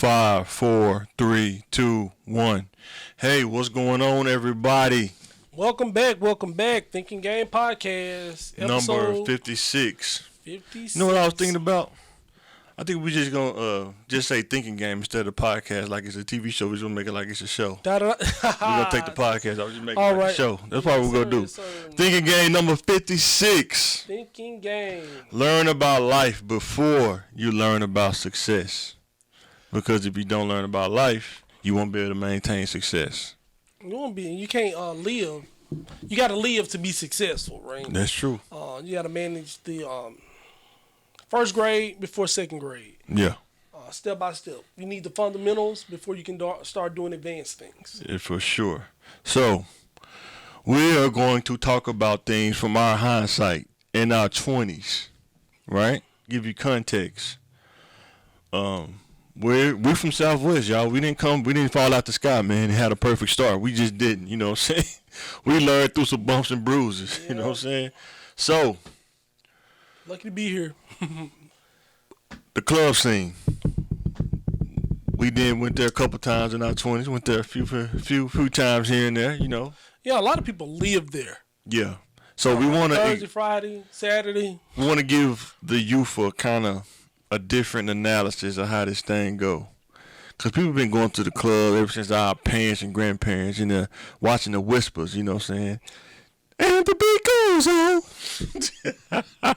5, 4, 3, 2, 1. Hey, what's going on, everybody? Welcome back. Thinking Game Podcast. Number 56. 56. You know what I was thinking about? I think we just gonna just say Thinking Game instead of podcast like it's a TV show. We're gonna make it like it's a show. We're gonna take the podcast. I'll just make it like a show. That's what we're gonna do. Thinking Game number 56. Thinking Game. Learn about life before you learn about success. Because if you don't learn about life, you won't be able to maintain success. You can't live. You got to live to be successful, right? That's true. You got to manage the first grade before second grade. Yeah. Step by step. You need the fundamentals before you can start doing advanced things. Yeah, for sure. So, we are going to talk about things from our hindsight in our 20s, right? Give you context. We're from Southwest, y'all. We didn't fall out the sky, man, and had a perfect start. We just didn't, you know what I'm saying? We learned through some bumps and bruises, you know what I'm saying? So, lucky to be here. the club scene. We went there a couple times in our 20s. Went there a few times here and there, you know. Yeah, a lot of people live there. Yeah. So we want to Thursday, Friday, Saturday. We want to give the youth a different analysis of how this thing go. Because people been going to the club ever since our parents and grandparents and watching the whispers, you know what I'm saying? And the beat goes on.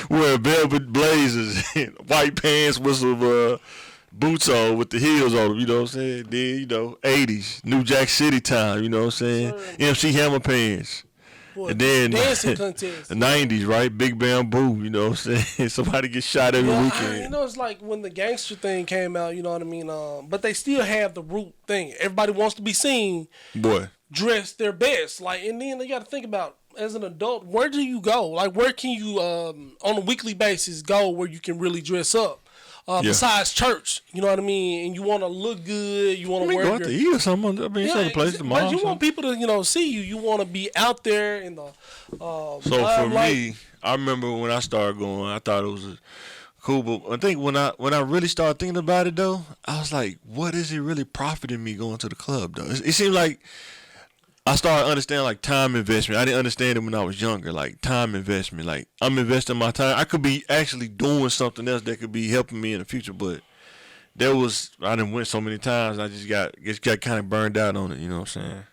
Wearing velvet blazers and white pants with some boots on with the heels on them, you know what I'm saying? Then, 80s, New Jack City time, you know what I'm saying? Sure. MC Hammer pants. Boy, and then dancing contest. The 90s, right? Big Bamboo, you know what I'm saying? Somebody gets shot every weekend. It's like when the gangster thing came out, you know what I mean? But they still have the root thing. Everybody wants to be seen. Boy. Dress their best. And then you got to think about, as an adult, where do you go? Like, where can you, on a weekly basis, go where you can really dress up? Besides church, you know what I mean? And you want to look good, you want to wear go out to eat or something. I mean, some place to but you want people to, see you. You want to be out there in the So for me, I remember when I started going, I thought it was cool. But I think when I really started thinking about it, though, I was like, what is it really profiting me going to the club, though? It seemed like I started understanding, like, time investment. I didn't understand it when I was younger, like, time investment. Like, I'm investing my time. I could be actually doing something else that could be helping me in the future, but I done went so many times, I just got kind of burned out on it, you know what I'm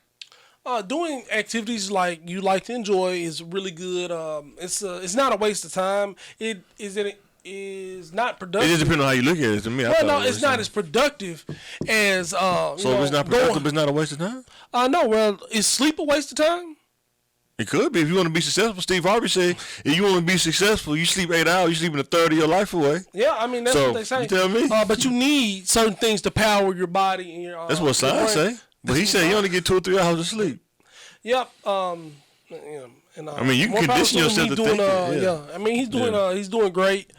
saying? Doing activities like you like to enjoy is really good. It's not a waste of time. It is not productive. It just depends on how you look at it. To me, it's not as productive as. So if it's not productive, it's not a waste of time. No. Is sleep a waste of time? It could be if you want to be successful. Steve Harvey said, if you want to be successful, you sleep 8 hours. You sleeping a third of your life away. Yeah, I mean that's what they say. You tell me. But you need certain things to power your body and your. That's what science say. But he said you only get 2 or 3 hours of sleep. Yep. And I mean, you can condition yourself to think that. Yeah. I mean, he's doing great.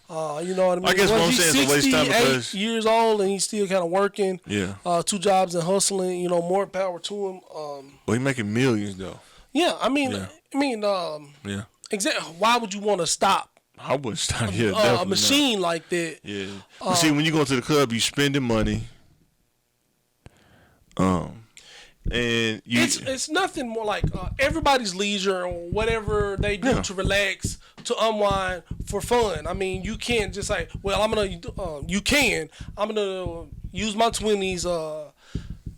You know what I mean? I guess what I'm saying is a waste of time because 68 years old and he's still kind of working. Yeah. 2 jobs and hustling. More power to him. Well, he's making millions though. Yeah, I mean, yeah. Exactly. Why would you want to stop? I wouldn't stop. Yeah, a machine like that. Yeah. But see, when you go to the club, you spending money. And it's nothing more like everybody's leisure or whatever they do to relax, to unwind, for fun. I mean, you can't just say, well, I'm gonna use my 20s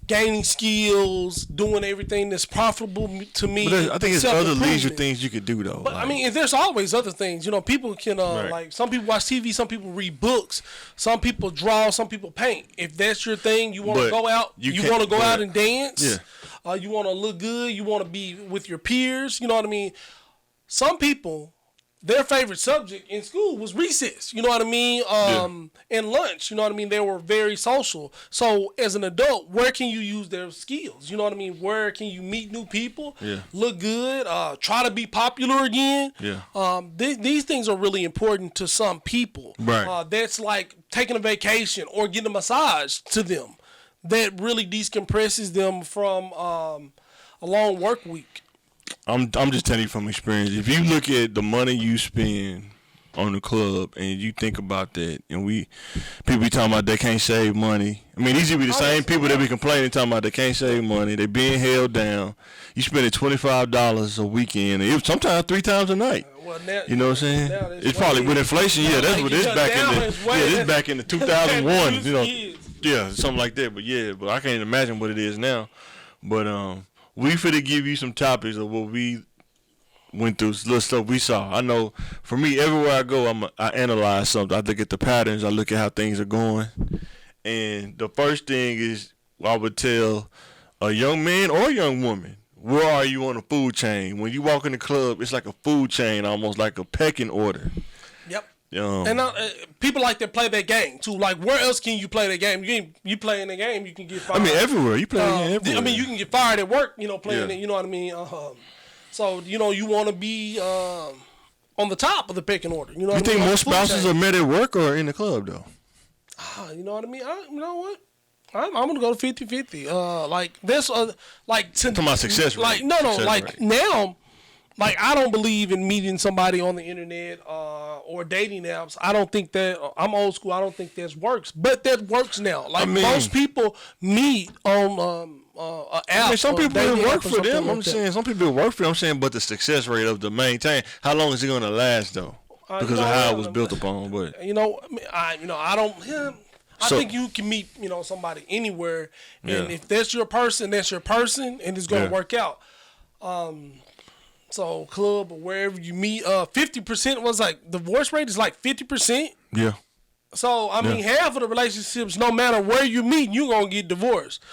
gaining skills, doing everything that's profitable to me. But I think it's other leisure things you could do though. But I mean, there's always other things. People can like some people watch TV, some people read books, some people draw, some people paint. If that's your thing, you want to go out. You want to go out and dance. Yeah. You want to look good. You want to be with your peers. You know what I mean? Some people, their favorite subject in school was recess, you know what I mean? And lunch, you know what I mean? They were very social. So as an adult, where can you use their skills? You know what I mean? Where can you meet new people? Yeah. Look good, try to be popular again. Yeah. These things are really important to some people. Right. That's like taking a vacation or getting a massage to them. That really decompresses them from a long work week. I'm just telling you from experience. If you look at the money you spend on the club, and you think about that, and people be talking about they can't save money. I mean, these be the same people that be complaining, talking about they can't save money. They being held down. You spending $25 a weekend, and sometimes 3 times a night. Well, now, you know what I'm saying? It's probably with inflation. Yeah, that's what it's back in the. This back in the 2001. You know, yeah, something like that. But I can't imagine what it is now. But we finna give you some topics of what we went through, little stuff we saw. I know for me, everywhere I go, I analyze something. I look at the patterns. I look at how things are going. And the first thing is, I would tell a young man or a young woman, where are you on the food chain? When you walk in the club, it's like a food chain, almost like a pecking order. Yep. And people like to play that game too. Like, where else can you play that game? You play in the game, you can get fired. I mean, everywhere. You play the game everywhere. I mean, you can get fired at work, playing it, you know what I mean? So, you want to be on the top of the picking order. You know what I mean? You think most spouses are met at work or in the club, though? You know what I mean? You know what? I'm going to go 50-50. Like, this, like... Talking about success rate. Like, no, success like, rate. Now, like, I don't believe in meeting somebody on the internet or dating apps. I don't think that... I'm old school. I don't think that works. But that works now. Like, most people meet on... I mean, some people will work for them. I'm saying some people work for them. I'm saying, but the success rate of the maintain, how long is it going to last though? Because of how it was built upon. But I don't. I think you can meet somebody anywhere, and if that's your person, and it's going to work out. So club or wherever you meet, 50% was like divorce rate is like 50%. Yeah. So I mean, half of the relationships, no matter where you meet, you're gonna get divorced.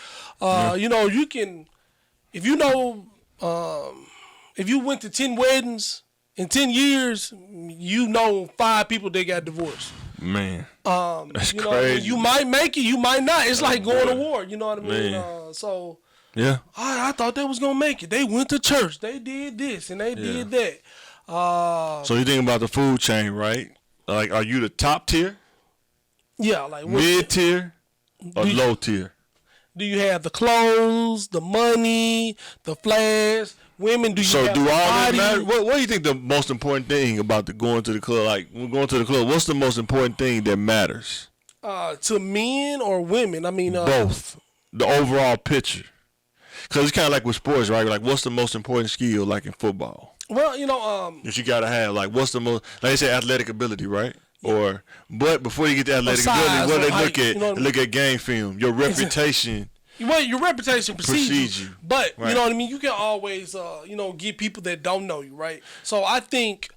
You can, if you went to 10 weddings in 10 years, 5 people that got divorced. Man, that's crazy. You might make it, you might not. It's like going to war. You know what I mean? So yeah, I thought they was gonna make it. They went to church. They did this and they did that. So you think about the food chain, right? Like, are you the top tier? Yeah, like mid tier or low tier? Do you have the clothes, the money, the flash? Women, do you have do all body? that matter? What do you think the most important thing about going to the club? Like, when going to the club, what's the most important thing that matters? To men or women? I mean, both. The overall picture. Because it's kind of like with sports, right? Like, what's the most important skill, like in football? Well, that you gotta have. Like, what's the most? Like they say, athletic ability, right? But before you get to athletic ability, what they look at? They look at game film, your reputation. Well, your reputation precedes you. But, right. You know what I mean? You can always, get people that don't know you, right? So I think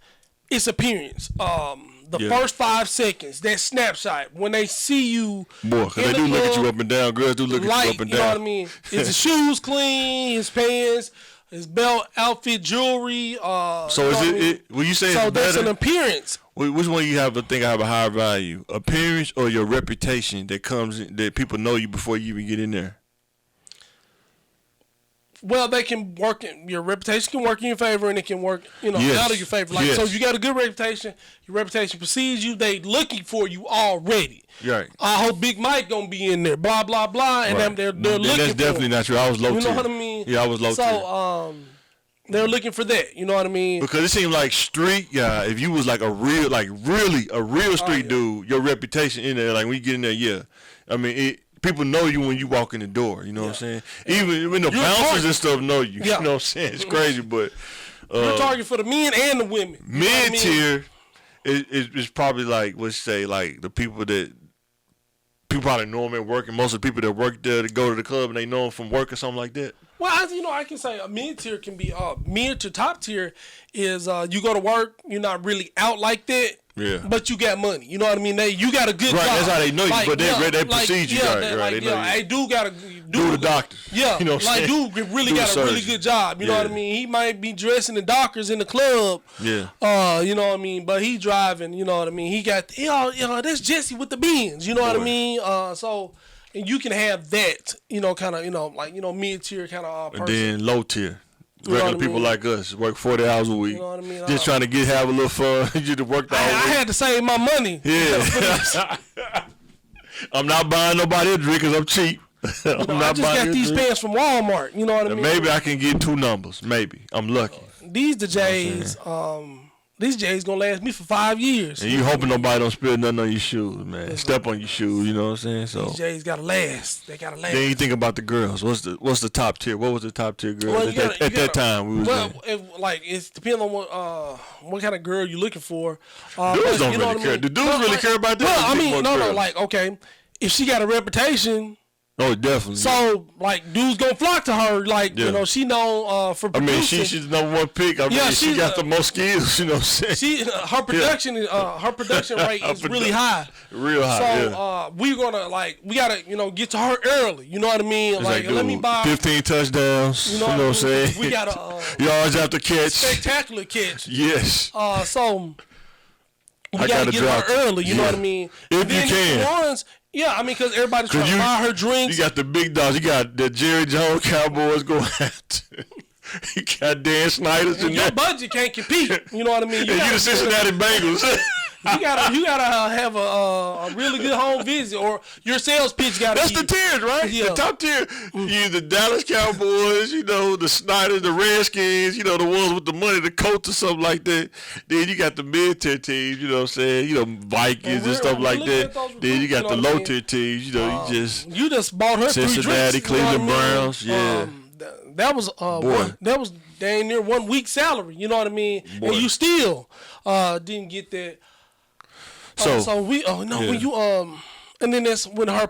it's appearance. The first 5 seconds, that snapshot, when they see you. Boy, because they do look at you up and down. Girls do look at you up and down. You know what I mean? Is his shoes clean? His pants? His belt, outfit, jewelry. So is it? Will you say so it's better? That's an appearance. Which one you have? I think I have a higher value: appearance or your reputation that comes that people know you before you even get in there. Well, they can work. Your reputation can work in your favor, and it can work, out of your favor. Like so, if you got a good reputation, your reputation precedes you. They looking for you already. Right. I hope Big Mike gonna be in there. Blah blah blah, and right. they're looking. That's definitely not true. I was low tier. You know what I mean? Yeah, I was low tier. So they're looking for that. You know what I mean? Because it seemed like street guy. If you was like a real, like really a real street dude, your reputation in there, like when you get in there, I mean people know you when you walk in the door. You know what I'm saying? Even when the bouncers and stuff know you. You know what I'm saying? It's crazy, but you're target for the men and the women. Mid tier is probably like, let's say, like the people that people probably know them at work, and most of the people that work there to go to the club and they know them from work or something like that. Well, I can say a mid tier can be mid to top tier is you go to work, you're not really out like that. Yeah. But you got money. You know what I mean? You got a good job. That's how they know you, but they precede you. Right. They know you. Hey, dude got do the doctor. Yeah. You know what I'm saying? Dude really got a really good job. You know what I mean? He might be dressing the doctors in the club. Yeah. You know what I mean? But he driving, you know what I mean? He got, that's Jesse with the Benz. You know what I mean? And you can have that, kind of, mid-tier kind of person. And then low tier. Regular people like us work 40 hours a week. You know what I mean? Just trying to have a little fun. You to work the whole week. I had to save my money. Yeah. I'm not buying nobody a drink because I'm cheap. I just got these pants from Walmart. You know what I mean? Maybe I can get 2 numbers. Maybe. I'm lucky. These the J's. This J's gonna last me for 5 years. And you hoping nobody don't spill nothing on your shoes, man. Step on your shoes, you know what I'm saying? So These J's gotta last. They gotta last. then you think about the girls. What's the top tier? What was the top tier girl at that time? We was it's depending on what kind of girl you're looking for. Dudes don't really care. Do dudes really care about that? Well, I mean, no. Like, okay, if she got a reputation. Oh, definitely. So, like, dudes gonna flock to her. Like, you know, she known for producing. I mean, she's the number one pick. I mean, she got the most skills. You know what I'm saying? Her production rate is really high. Real high. So, we gotta, get to her early. You know what I mean? It's like, let me buy 15 touchdowns. You know what I'm saying? We gotta. You always have to catch. Spectacular catch. Yes. So we gotta get her early. You know what I mean? If you can. Yeah, I mean, because everybody's trying to buy her drinks. You got the big dogs. You got the Jerry Jones Cowboys going after. You got Dan Snyder's in your budget can't compete. You know what I mean? You the Cincinnati Bengals. You gotta have a really good home visit, or your sales pitch gotta. That's the tiers, right? Yeah. The top tier, you the Dallas Cowboys, the Snyders, the Redskins, the ones with the money, the Colts or something like that. Then you got the mid tier teams, you know what I'm saying? Vikings and stuff like that. Then you got the low tier teams, you just bought her Cincinnati, 3 drinks, Cleveland Browns, that was dang near 1 week's salary. You know what I mean? Boy. And you still didn't get that. When you and then that's when her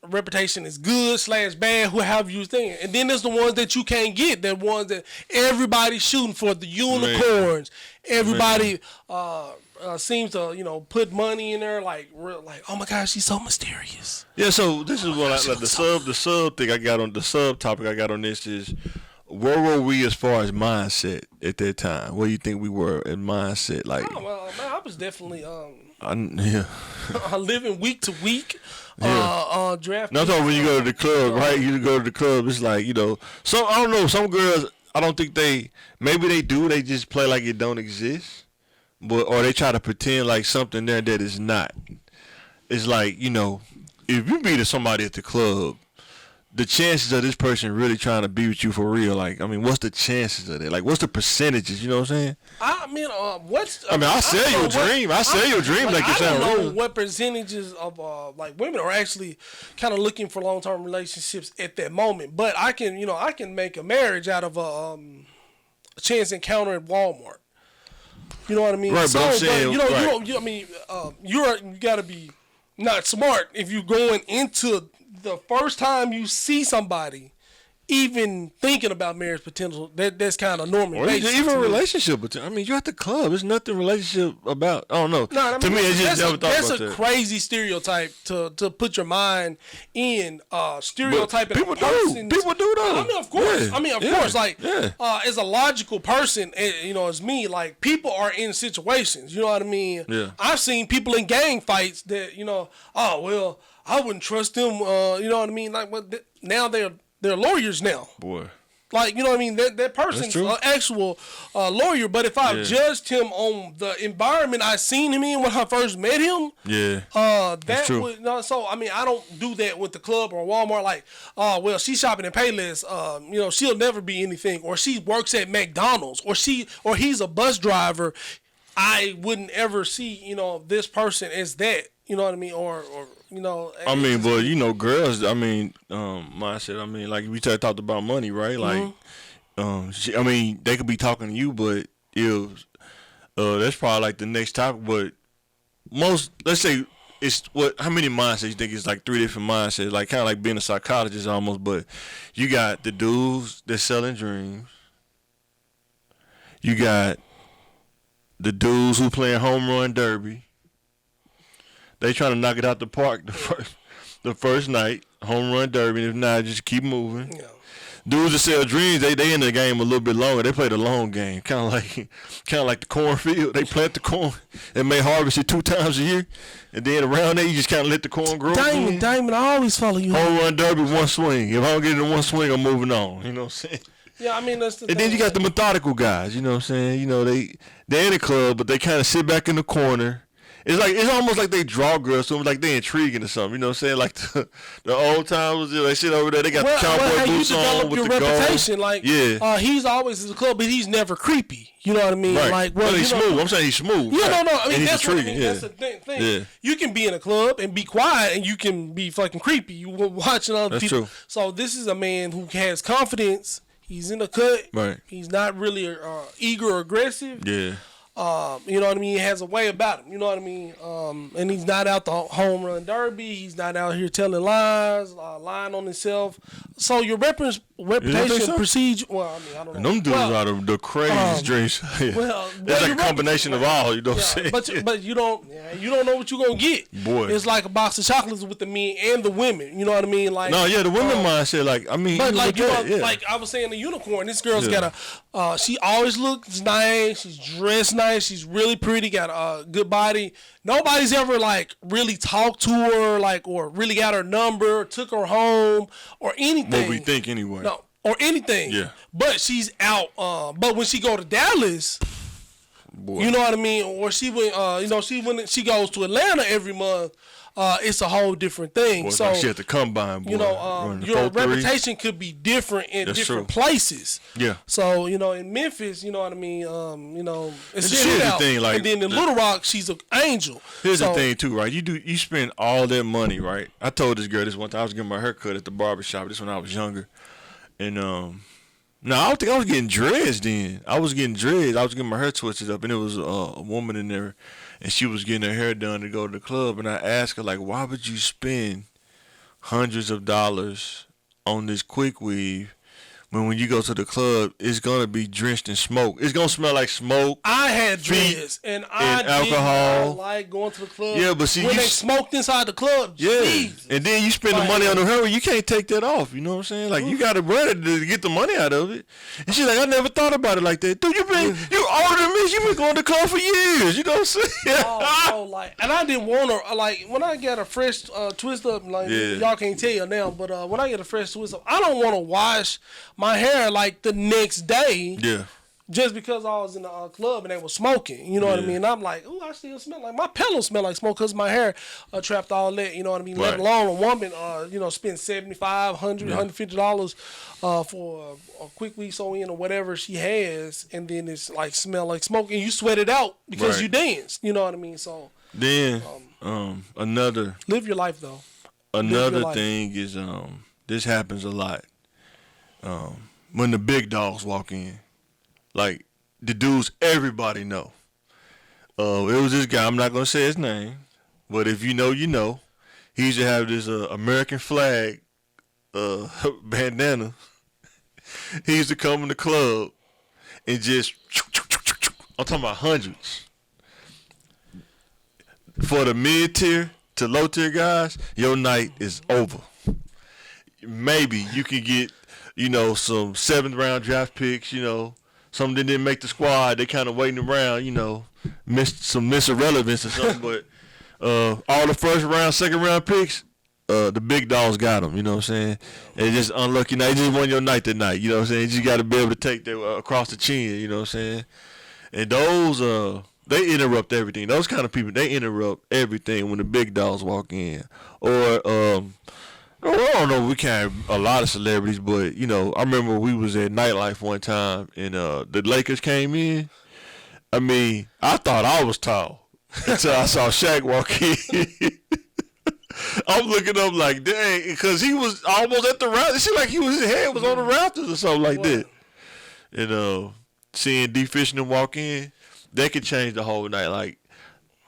reputation is good / bad, however you think. And then there's the ones that you can't get, the ones that everybody's shooting for, the unicorns. Man. Everybody seems to put money in there, like oh my gosh, she's so mysterious. Yeah, so this is what the sub thing I got on the sub topic I got on this is, where were we as far as mindset at that time? Where do you think we were in mindset? Like, I was definitely living week to week. Draft. No, I'm talking when you go to the club, right? You go to the club, it's like, so I don't know. Some girls, I don't think maybe they do. They just play like it don't exist, or they try to pretend like something there that is not. It's like, if you meet somebody at the club, the chances of this person really trying to be with you for real, like, I mean, what's the chances of that? Like, what's the percentages? You know what I'm saying? I mean, I'll sell you a dream. I'll sell you a dream like it sounds real. I don't know what percentages of women are actually kind of looking for long-term relationships at that moment. But I can make a marriage out of a chance encounter at Walmart. You know what I mean? Right, but I'm saying, you got to be not smart if you're going into the first time you see somebody even thinking about marriage potential. That's kind of normal. Or even a relationship potential. I mean, you're at the club. There's nothing relationship about. I don't know. No, to me, it's just never thought about that. That's a crazy stereotype to put your mind in. Stereotyping people do. People do though. I mean, of course. Yeah. Of course. Like, as a logical person, as me, like, people are in situations. You know what I mean? Yeah. I've seen people in gang fights that I wouldn't trust them. You know what I mean? Like, now they're lawyers now. Boy. Like, you know what I mean? That person's an actual lawyer. But if I judged him on the environment I seen him in when I first met him, that would. So, I mean, I don't do that with the club or Walmart. Like, she's shopping in Payless. She'll never be anything. Or she works at McDonald's. Or he's a bus driver. I wouldn't ever see, this person as that. You know what I mean? Or I mean, but girls. I mean, mindset. I mean, like we talked about money, right? Like, I mean, they could be talking to you, but that's probably like the next topic. But let's say it's how many mindsets you think it's like 3 different mindsets, like kind of like being a psychologist almost. But you got the dudes that's selling dreams. You got the dudes who playing home run derby. They trying to knock it out the park the first night, home run derby. And if not, just keep moving. Yeah. Dudes that sell dreams, they in the game a little bit longer. They play the long game, kind of like the cornfield. They plant the corn and may harvest it 2 times a year, and then around there you just kind of let the corn grow. Diamond, I always follow you. Home run derby, 1 swing. If I don't get it in 1 swing, I'm moving on. You know what I'm saying? Yeah, I mean that's the. And then you got the methodical guys. You know what I'm saying? They're in the club, but they kind of sit back in the corner. it's almost like they draw girls to them, like they intriguing or something. You know what I'm saying? Like the old timers, they sit over there. They got the cowboy boots on with your the reputation. gold. Like, yeah, he's always in the club, but he's never creepy. You know what I mean? Right. Like, well, he's smooth. I'm saying he's smooth. Yeah, right. no. I mean, that's what I mean. That's the thing. Yeah. You can be in a club and be quiet, and you can be fucking creepy. You watching other people. True. So this is a man who has confidence. He's in the cut. Right. He's not really eager or aggressive. Yeah. You know what I mean? He has a way about him. You know what I mean? And he's not out the home run derby. He's not out here telling lies, lying on himself. So your reputation precedes. Well, I mean, I don't know. And them dudes are the craziest dreams. Yeah. Well, it's like a combination of all. You know what I'm saying? But you don't know what you're gonna get. Boy, it's like a box of chocolates with the men and the women. You know what I mean? Like no, yeah, the women mindset. Like I mean, but like like I was saying, the unicorn. This girl's got a. She always looks nice. She's dressed nice. She's really pretty. Got a good body. Nobody's ever like really talked to her, like, or really got her number, or took her home, or anything. What we think anyway. No, or anything. Yeah. But she's out. But when she go to Dallas. Boy. You know what I mean? Or she went. She goes to Atlanta every month. It's a whole different thing. Boy, so like she at the combine. Boy, your reputation could be different in different places. Yeah. So in Memphis, you know what I mean. It's the thing. Like, and then in Little Rock, she's an angel. Here's the thing too, right? You spend all that money, right? I told this girl this one time. I was getting my hair cut at the barbershop. This when I was younger, and no, I don't think I was getting dreads then. I was getting dreads. I was getting my hair twisted up, and it was a woman in there, and she was getting her hair done to go to the club. And I asked her, like, why would you spend hundreds of dollars on this quick weave when you go to the club, it's going to be drenched in smoke? It's going to smell like smoke. I had dreads, and I didn't like going to the club. Yeah, but see, when they smoked inside the club, Jesus. And then you spend the money on the hair, you can't take that off. You know what I'm saying? Like, you got to run it to get the money out of it. And she's like, I never thought about it like that. Dude, you older than me. You've been going to club for years. You know what I'm saying? And I didn't want to, like, when I get a fresh twist up, like, y'all can't tell now, but when I get a fresh twist up, I don't want to wash my hair like the next day. Yeah. Just because I was in the club and they were smoking, you know what I mean? And I'm like, ooh, I still smell like my pillows smell like smoke because my hair trapped all that, you know what I mean? Right. Let alone a woman, spend $75, $100, $150 for a quick week sew in or whatever she has, and then it's like smell like smoke, and you sweat it out because you danced, you know what I mean? So then another live your life though. Another thing is this happens a lot. When the big dogs walk in. Like, the dudes everybody know. It was this guy, I'm not going to say his name, but if you know, you know. He used to have this American flag bandana. He used to come in the club and just, I'm talking about hundreds. For the mid-tier to low-tier guys, your night is over. Maybe you can get, some 7th round draft picks, some that didn't make the squad, they kind of waiting around, missed irrelevance or something. But all the first round, second round picks, the big dogs got them. You know what I'm saying? And just unlucky night. You just won your night that night. You know what I'm saying? You just got to be able to take that across the chin. You know what I'm saying? And those, they interrupt everything. Those kind of people, they interrupt everything when the big dogs walk in. Or I don't know, we can't a lot of celebrities, but I remember we was at Nightlife one time and the Lakers came in. I mean, I thought I was tall until I saw Shaq walk in. I'm looking up like, dang, because he was almost at the rafters. It seemed like his head was on the rafters or something like that. And seeing D. Fishman walk in, that could change the whole night. Like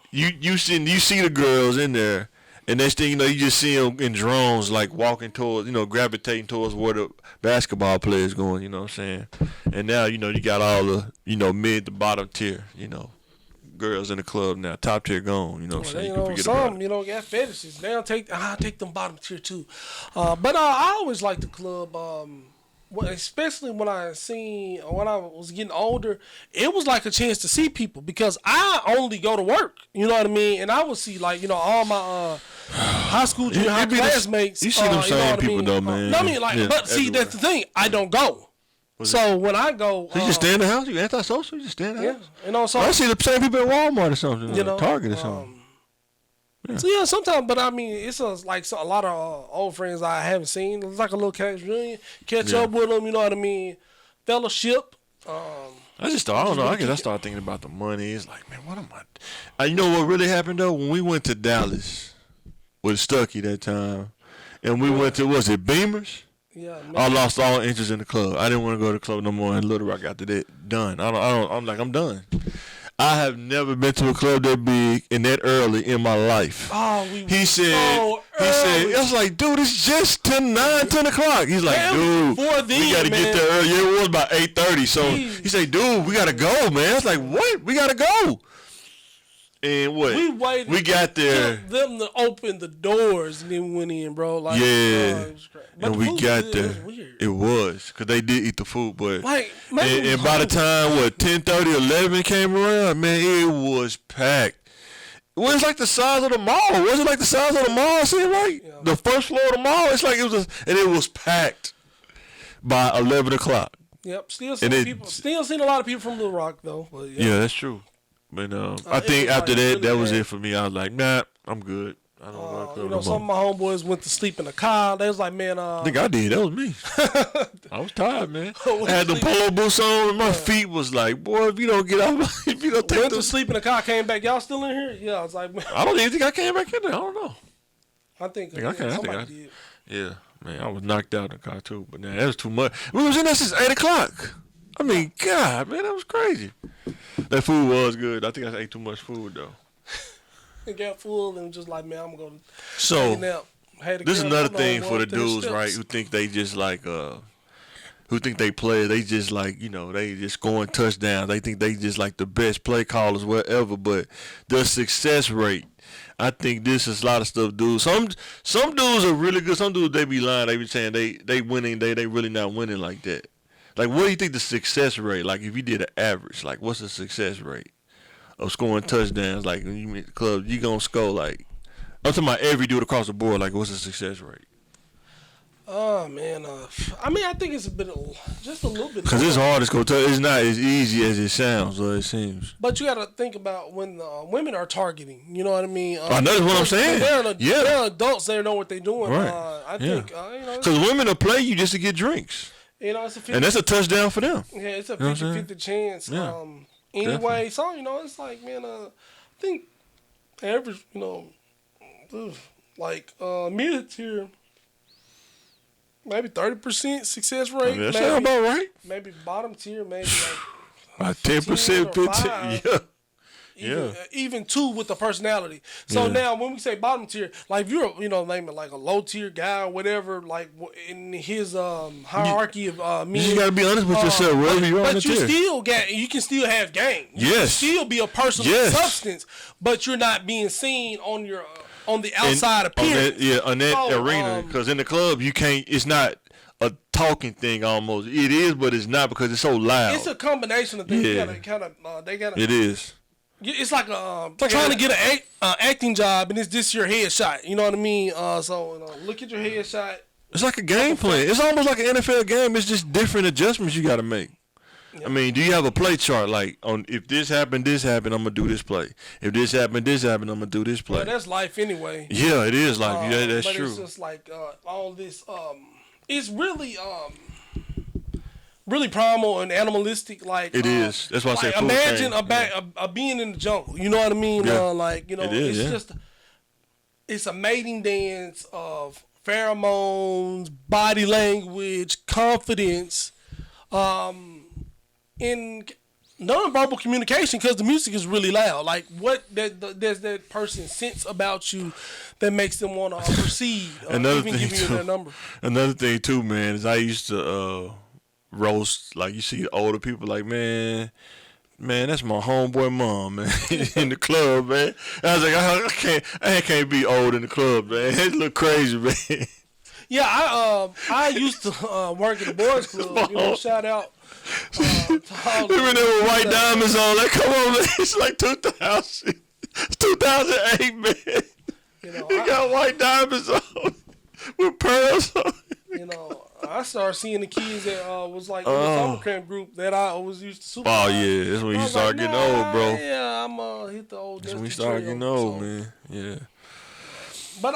you see the girls in there. And next thing you know, you just see them in drones, like walking towards, gravitating towards where the basketball players going, you know what I'm saying? And now, you got all the, mid to bottom tier, girls in the club now. Top tier gone, you know what I'm saying? Some, got fetishes. I'll take them bottom tier too. But I always liked the club. Especially when I was getting older, it was like a chance to see people because I only go to work, you know what I mean? And I would see all my high school, junior high classmates. You see them same people though, man. No, I mean, but see, that's the thing. I don't go. When I go, so you just stay in the house. You antisocial. You just stay in the house. So I see the same people at Walmart or something, Target or something. So yeah, sometimes, but I mean, it's a lot of old friends I haven't seen. It's like a little catch reunion, catch up with them. You know what I mean? Fellowship. I just thought, I don't know. I guess I started thinking about the money. It's like, man, what am I? You know what really happened though? When we went to Dallas with Stucky that time, and we went to, was it Beamers? Yeah, man. I lost all interest in the club. I didn't want to go to the club no more in Little Rock after that. Done. I'm like, I'm done. I have never been to a club that big and that early in my life. Oh, he said, I was like, dude, it's just 10 o'clock. He's like, dude, we got to get there early. Yeah, it was about 8:30. So he said, dude, we got to go, man. I was like, what? We got to go. And what? We got there. Them to open the doors and then went in, bro. Like, yeah. And we got there. It was. Because they did eat the food. But like, and by the time, 10:30, 11 came around, man, it was packed. It was like the size of the mall. Was it like the size of the mall? See, right? Yeah. The first floor of the mall. It's like it was, and it was packed by 11 o'clock. Yep. Still seen a lot of people from Little Rock, though. But yeah, that's true. But I think after that, really that was it for me. I was like, nah, I'm good. I don't know. You know, some of my homeboys went to sleep in the car. They was like, man, I think I did. That was me. I was tired, man. I had the polo boots on, and my feet was like, boy, if you don't get out, if you don't take went to sleep in the car, came back. Y'all still in here? Yeah, I was like, man. I don't even think I came back in there. I don't know. I think somebody did. Yeah, man, I was knocked out in the car too. But that was too much. We was in there since 8 o'clock. I mean, God, man, that was crazy. That food was good. I think I ate too much food, though. It got full and just like, man, I'm going to So, this is another thing for the dudes, right, who think they just like, who think they play, they just like, you know, they just scoring touchdowns. They think they just like the best play callers, whatever. But the success rate, I think this is a lot of stuff, dudes. Some dudes are really good. Some dudes, they be lying. They be saying they winning. They really not winning like that. Like, what do you think the success rate? Like, if you did an average, like, what's the success rate of scoring touchdowns? Like, when you meet the club, you gonna score like, I'm talking about every dude across the board. Like, what's the success rate? Oh man, I mean, I think it's just a little bit. Because it's hard to score. It's not as easy as it sounds or it seems. But you got to think about when women are targeting. You know what I mean? I know that's what I'm saying. They're adults. They know what they're doing. Right. I think, you know, because women will play you just to get drinks. You know, it's a 50, and that's a touchdown for them. Yeah, it's a 50-50 chance. Yeah, anyway, definitely. So, you know, it's like, man, I think average, you know, like mid-tier, maybe 30% success rate. That sounds about right. Maybe bottom tier, maybe like 10%, 15%. Yeah. Even 2 with the personality. So now when we say bottom tier, like if you're, you know, name it like a low tier guy or whatever, like in his hierarchy of men. You just gotta be honest with yourself, wherever you are on the tier. But you can still have game. You can still be a person of substance, but you're not being seen on your on the outside appearance. On that arena, because in the club you can't. It's not a talking thing almost. It is, but it's not because it's so loud. It's a combination of things. You gotta kind of they gotta. It is. It's like trying to get an acting job, and it's just your headshot. You know what I mean? So look at your headshot. It's like a game plan. It's almost like an NFL game. It's just different adjustments you got to make. Yeah. I mean, do you have a play chart like on if this happened, I'm gonna do this play. If this happened, I'm gonna do this play. Well, that's life anyway. Yeah, it is life. Yeah, that's true. But it's just like all this. It's really really primal and animalistic, like it is. That's why I say. Imagine a being in the jungle. You know what I mean? Yeah. Like, you know, it's a mating dance of pheromones, body language, confidence, in nonverbal communication, because the music is really loud. Like, what does that person sense about you that makes them want to proceed? Another even thing giving you their number. Another thing too, man, is I used to roast, like, you see older people like, man, that's my homeboy mom, man, in the club, man. And I was like, I can't be old in the club, man. It look crazy, man. Yeah, I used to work at the boys club. You know, shout out. Even there with white diamonds on, like, come on, man, it's like 2000, it's 2008, man. You know, he got white diamonds on with pearls on. You know, I started seeing the kids that was like in the summer camp group that I always used to supervise. Oh yeah, that's when you start getting old, bro. Yeah, I'm hit the old. That's when we start getting old, man. Yeah. But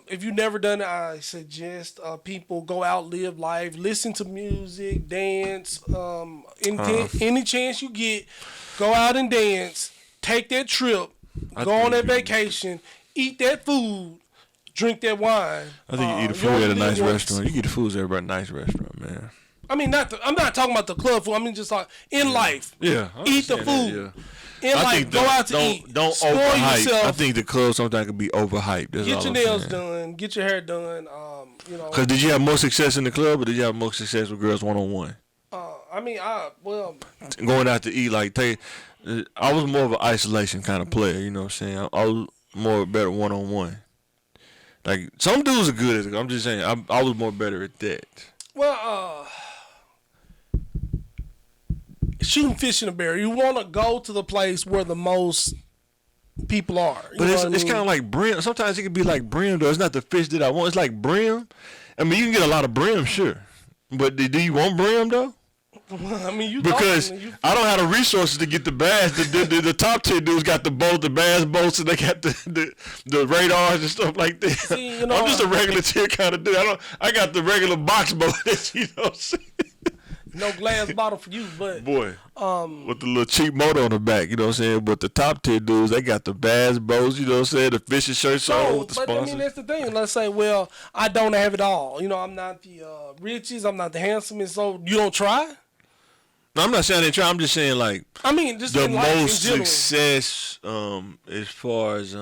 if you've never done it, I suggest people go out, live life, listen to music, dance. Any chance you get, go out and dance. Take that trip, go on that vacation, eat that food, drink that wine. I think you eat the food at a nice restaurant. You get the food at a nice restaurant, man. I mean, I'm not talking about the club food. I mean, just like in life. Yeah. Eat the food. That, yeah. In life, go out to eat. Don't overhype. Yourself. I think the club sometimes can be overhyped. That's get your nails done. Get your hair done. Because did you have more success in the club, or did you have more success with girls one-on-one? Going out to eat, I was more of an isolation kind of player. You know what I'm saying? I was more better one-on-one. Like some dudes are good at it. I'm just saying, I was more better at that. Well, shooting fish in a barrel. You want to go to the place where the most people are. But it's kind of like brim. Sometimes it can be like brim, though. It's not the fish that I want. It's like brim. I mean, you can get a lot of brim, sure. But do you want brim, though? I mean, because I don't have the resources to get the bass. The top tier dudes got the boat, the bass boats, and they got the radars and stuff like that. See, I'm just a regular tier kind of dude. I got the regular box boat. You know what I'm saying? No glass bottle for you, but boy, with the little cheap motor on the back, you know what I'm saying. But the top tier dudes, they got the bass boats, you know what I'm saying, the fishing shirts on with the sponsors. I mean, that's the thing. Let's say, well, I don't have it all. You know, I'm not the richest, I'm not the handsomest, so you don't try. No, I'm not saying they try. I'm just saying just the most success as far as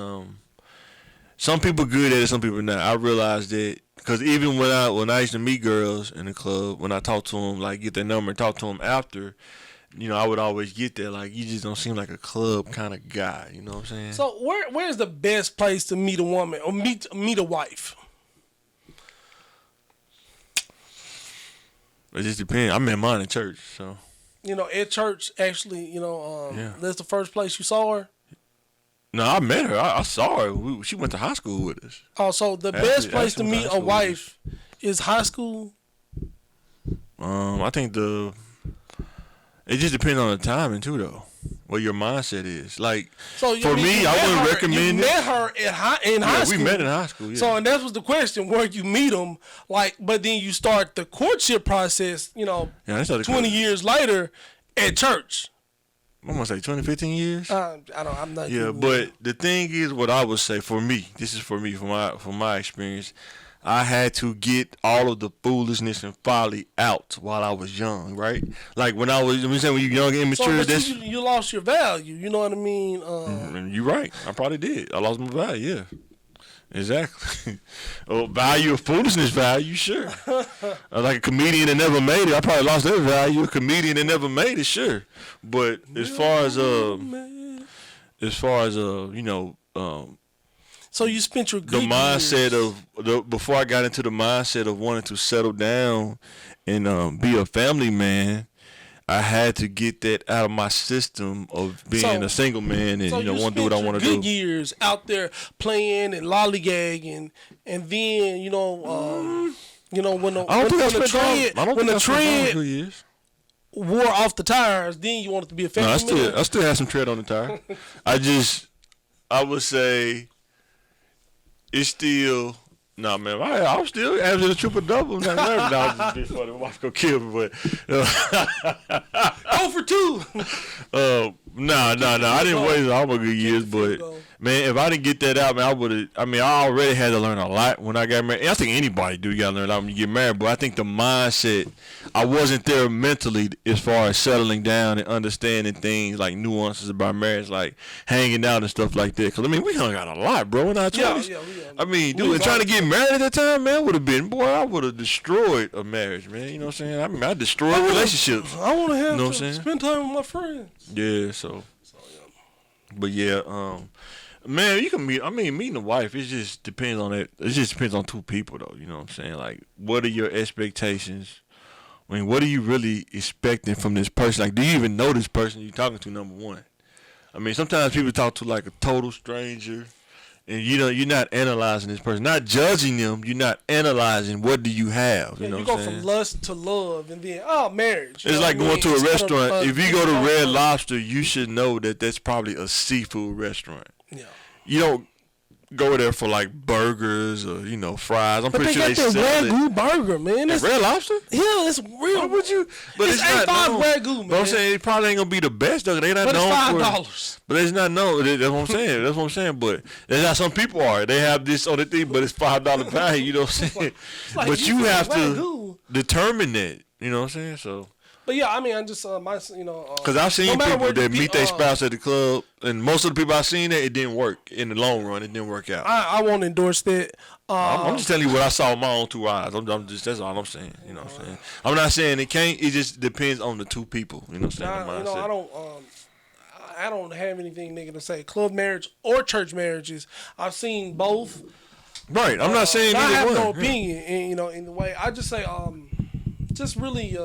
some people good at it, some people not. I realized that. Because even when I used to meet girls in the club, when I talked to them, get their number and talk to them after, I would always get that, you just don't seem like a club kind of guy. You know what I'm saying? So where's the best place to meet a woman or meet a wife? It just depends. I met mine in church, so. At church, actually, that's the first place you saw her? No, I met her. I saw her. She went to high school with us. Oh, so the best place to meet a wife is high school? I think it just depends on the timing too, though. What your mindset is. For me, I wouldn't recommend it. You met her in high school. We met in high school. Yeah. So, and that was the question: where you meet them, but then you start the courtship process. 20 years later at church. I'm gonna say 20, 15 years. I'm not. Yeah, but the thing is, what I would say for me, this is for me, from my experience, I had to get all of the foolishness and folly out while I was young, right? Like when I was, when you're young and immature, you lost your value. You know what I mean? You're right. I probably did. I lost my value. Yeah. Exactly. Value of foolishness value, sure. Like a comedian that never made it, I probably lost their value. A comedian that never made it, sure. But as far as so you spent your good the mindset years. Before I got into the mindset of wanting to settle down and be a family man, I had to get that out of my system of being a single man and want to do what I want to do. Good years out there playing and lollygagging, and then when the tread wore off the tires, then you wanted to be a family man. I still have some tread on the tire. I would say it's still. No, man, I was still averaging a triple-double. Not nervous. I was just before the wife go kill me, but 0 for 2. No, I didn't waste all my good years, but man, if I didn't get that out, man, I already had to learn a lot when I got married. And I think anybody do. You gotta learn a lot when you get married, but I think the mindset, I wasn't there mentally as far as settling down and understanding things like nuances about marriage, like hanging out and stuff like that. Cause we hung out a lot, bro, in our 20s. Yeah. Dude, and trying to get married at that time, man, I would have destroyed a marriage, man. You know what I'm saying? I destroyed relationships. I want to have spend time with my friends. Yeah, but yeah, man, you can meet. Meeting a wife, it just depends on it. It just depends on two people, though. You know what I'm saying? Like, what are your expectations? What are you really expecting from this person? Like, do you even know this person you're talking to? Number one. Sometimes people talk to like a total stranger, and you're not analyzing this person, not judging them. You're not analyzing what do you have. You know you what I'm go saying? from lust to love, and then marriage. It's like going to a restaurant. If you go to Red Lobster, you should know that that's probably a seafood restaurant. Yeah. You don't go there for like burgers or fries. I'm But pretty they sure got they that sell it. Wagyu burger, man. It's, Red Lobster? yeah, it's real. Why would you? But it's not $8 known. Wagyu, man. But I'm saying it probably ain't gonna be the best though. They not But known it's for. $5. But it's not known. That's what I'm saying. That's what I'm saying. But that's how some people are. They have this on the thing, but it's $5 value. You know what I'm saying? like But you have to Wagyu. determine that. You know what I'm saying? So. But yeah, I mean, I just Because I've seen no people that meet their spouse at the club, and most of the people I've seen that it didn't work in the long run. It didn't work out. I won't endorse that. I'm just telling you what I saw with my own 2 eyes. That's all I'm saying. You know what I'm saying? I'm not saying it can't. It just depends on the two people. You know what I'm saying? I don't have anything negative to say. Club marriage or church marriages, I've seen both. Right. I'm not saying I either have one. no opinion, in the way. I just say, just really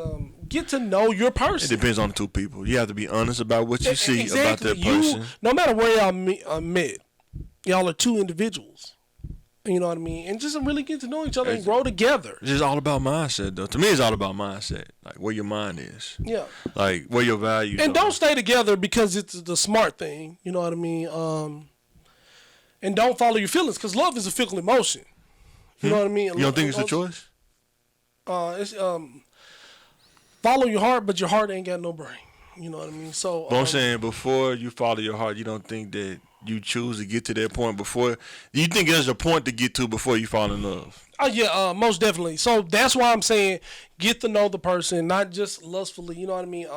get to know your person. It depends on the two people. You have to be honest about what you see about that person. No matter where y'all met, y'all are two individuals. You know what I mean? And just really get to know each other and grow together. It's just all about mindset, though. To me, it's all about mindset. Like, where your mind is. Yeah. Like, where your values And are. don't stay together because it's the smart thing. You know what I mean? And don't follow your feelings because love is a fickle emotion. You know what I mean? You don't think it's a choice? It's follow your heart, but your heart ain't got no brain. You know what I mean? So But I'm saying, before you follow your heart, you don't think that you choose to get to that point before. You think there's a point to get to before you fall in love? Oh yeah, most definitely. So that's why I'm saying get to know the person, not just lustfully. You know what I mean?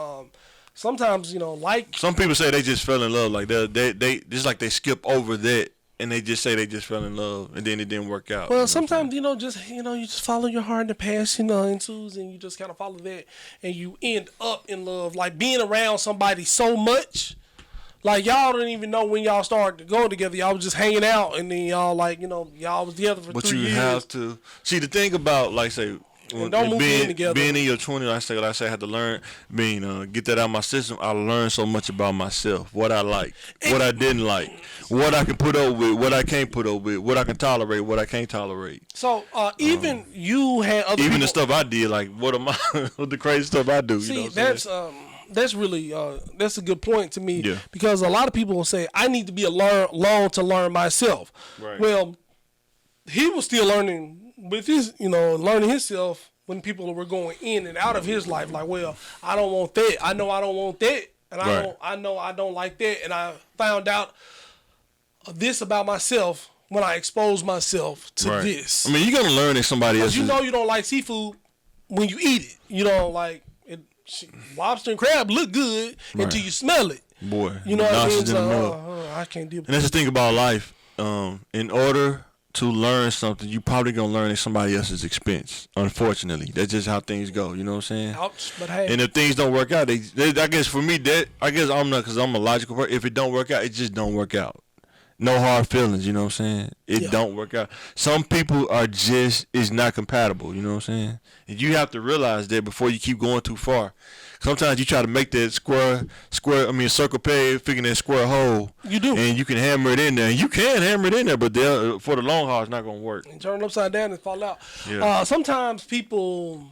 Sometimes like some people say they just fell in love, like they just like they skip over that and they just say they just fell in love and then it didn't work out. Well, sometimes you just follow your heart in the past, ensues, and you just kind of follow that, and you end up in love. Like being around somebody so much. Like, y'all don't even know when y'all started going together. Y'all was just hanging out, and then y'all, y'all was together for 3 years. But you have to... See, the thing about, like, say... being in your 20s, I say I had to learn, get that out of my system. I learned so much about myself, what I like, what I didn't like, what I can put up with, what I can't put up with, what I can tolerate, what I can't tolerate. So even you had other even people, the stuff I did, like what the crazy stuff I do. See, that's really that's a good point to me, because a lot of people will say I need to be alone to learn myself. Right. Well, he was still learning with his, learning himself when people were going in and out of his life. Like, well, I don't want that. I know I don't want that, and I know I don't like that. And I found out this about myself when I exposed myself to this. I mean, you're gonna learn if somebody else. You don't like seafood when you eat it. You don't like it. Lobster and crab look good until you smell it. Boy, you know what I mean? So, I can't deal with that. And that's the thing about life. In order to learn something, you probably gonna learn at somebody else's expense. Unfortunately, that's just how things go. You know what I'm saying? Ouch, but hey. And if things don't work out, I guess for me, I'm not, because I'm a logical person. If it don't work out, it just don't work out. No hard feelings. You know what I'm saying? It don't work out. Some people is not compatible. You know what I'm saying? And you have to realize that before you keep going too far. Sometimes you try to make that circle peg, figuring that square hole. You do. And you can hammer it in there. You can hammer it in there, but for the long haul, it's not going to work. And turn it upside down and fall out. Yeah. Sometimes people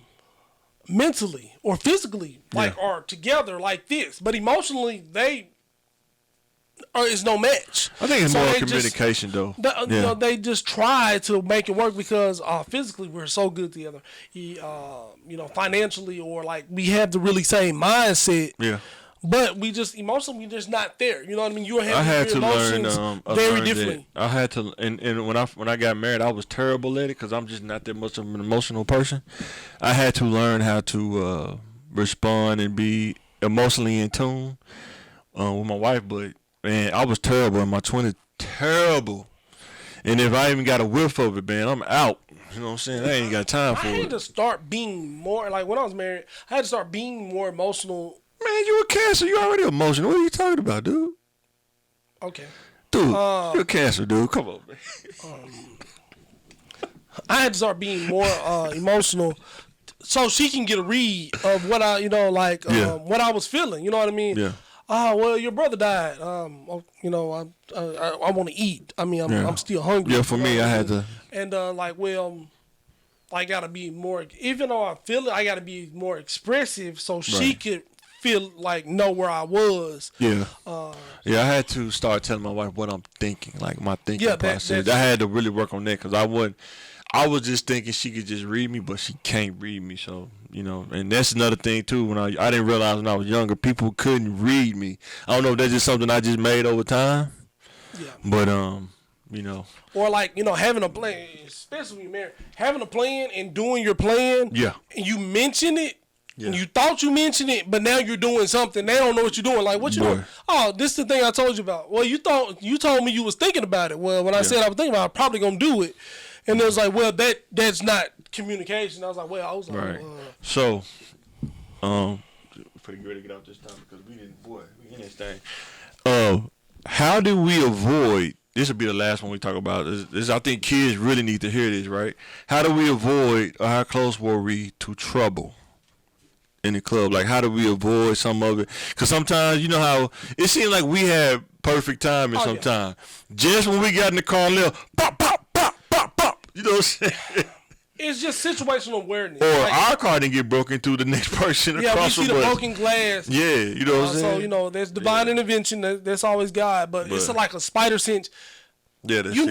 mentally or physically are together like this, but emotionally is no match. I think it's more communication, though. They just try to make it work because physically we're so good together. Financially, or like we have the really same mindset. Yeah. But we just emotionally we're just not there. You know what I mean? You have I had to learn very differently. I had to, and when I got married, I was terrible at it because I'm just not that much of an emotional person. I had to learn how to respond and be emotionally in tune with my wife, but. Man, I was terrible in my 20s. Terrible. And if I even got a whiff of it, man, I'm out. You know what I'm saying? I ain't got time for it. I had to start being more, like when I was married, I had to start being more emotional. Man, you a Cancer. You already emotional. What are you talking about, dude? Okay. Dude, you're a Cancer, dude. Come on, man. I had to start being more emotional so she can get a read of what I, what I was feeling. You know what I mean? Yeah. Well, your brother died. I want to eat. I mean, I'm still hungry. Yeah, for me, I had to. And I gotta be more. Even though I feel it, I gotta be more expressive so she could feel like know where I was. Yeah. Yeah, I had to start telling my wife what I'm thinking, like my thinking process. I had to really work on that because I was just thinking she could just read me, but she can't read me. So, and that's another thing too. When I didn't realize when I was younger, people couldn't read me. I don't know if that's just something I just made over time. Yeah. But or like having a plan, especially when you're married, having a plan and doing your plan. Yeah. And you mention it. Yeah. And you thought you mentioned it, but now you're doing something. They don't know what you're doing. Like, what you doing? Oh, this is the thing I told you about. Well, you told me you was thinking about it. Well, when I said I was thinking about it, I'm probably gonna do it. And it was like, well, that's not communication. I was like, right. So, pretty good to get out this time because we in this thing. How do we avoid? This will be the last one we talk about. This I think kids really need to hear this, right? How do we avoid, or how close were we to trouble in the club? Like, how do we avoid some of it? Because sometimes, you know how it seems like we had perfect timing sometimes. Yeah. Just when we got in the car and left, pop, pop, pop, pop, pop. You know what I'm saying? It's just situational awareness. Or like, our car didn't get broken through the next person across the bus. Yeah, we see the broken glass. Yeah, you know what I'm saying? So, there's divine intervention. That's always God. But it's like a spider sense. Yeah, that's if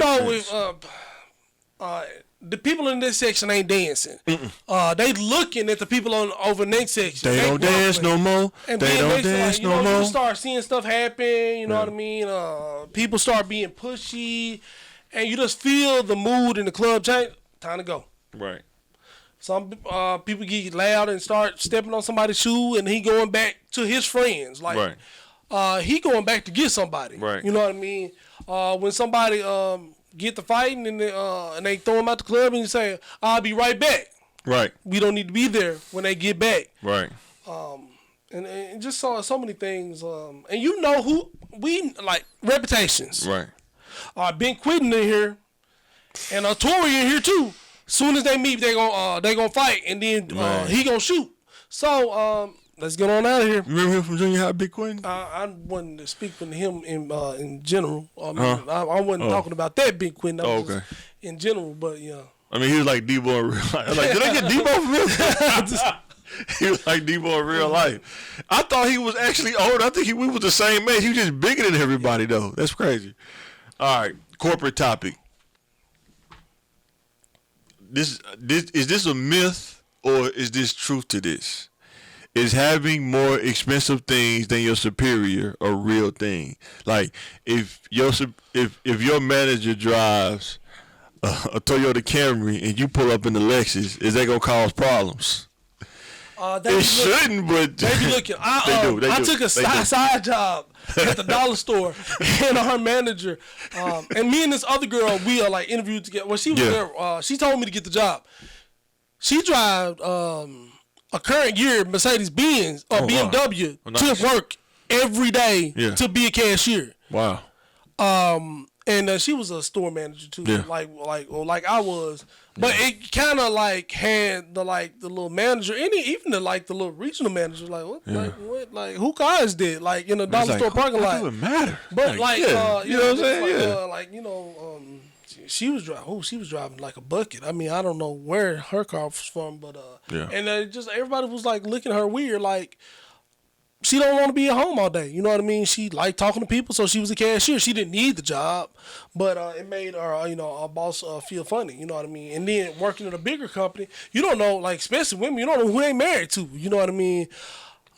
the people in this section ain't dancing. They looking at the people over the next section. They don't dance no more. And they don't dance no more. You start seeing stuff happen. You know what I mean? People start being pushy. And you just feel the mood in the club change. Time to go. Right. Some people get loud and start stepping on somebody's shoe, and he going back to his friends. Like, he going back to get somebody. Right. You know what I mean? When somebody get the fighting and they throw him out the club and you say, "I'll be right back." Right. We don't need to be there when they get back. Right. And just saw so many things. And who we like reputations. Right. Ben Quinton in here, and Tori in here too. Soon as they meet, they gonna fight, and then he gonna shoot. So let's get on out of here. You remember him from junior high, Big Quinn? I wasn't speaking to him in general. I mean, I wasn't talking about that Big Quinn. Okay. In general, but yeah. I mean, he was like Debo in real life. Like, did I get Debo from real? He was like Debo in real life. I thought he was actually older. I think we was the same age. He was just bigger than everybody, though. That's crazy. All right, corporate topic. Is this a myth or is this truth to this? Is having more expensive things than your superior a real thing? Like if your manager drives a Toyota Camry and you pull up in the Lexus, is that gonna cause problems? It shouldn't, but they be looking. I took a side job at the dollar store, and our manager, and me and this other girl, we are like interviewed together. Well, she was there. She told me to get the job. She drives a current year Mercedes Benz or BMW to work every day to be a cashier. Wow. And she was a store manager too, like I was. But it kind of like had the little manager, and even the little regional manager, like what, who car is that? Like in the dollar store parking lot. It doesn't matter. But you know what I'm saying? She was driving. She was driving like a bucket. I mean, I don't know where her car was from, but and just everybody was like looking at her weird, like. She don't want to be at home all day. You know what I mean? She liked talking to people, so she was a cashier. She didn't need the job, but it made her, our boss feel funny. You know what I mean? And then working at a bigger company, you don't know, like especially women, you don't know who they married to. You know what I mean?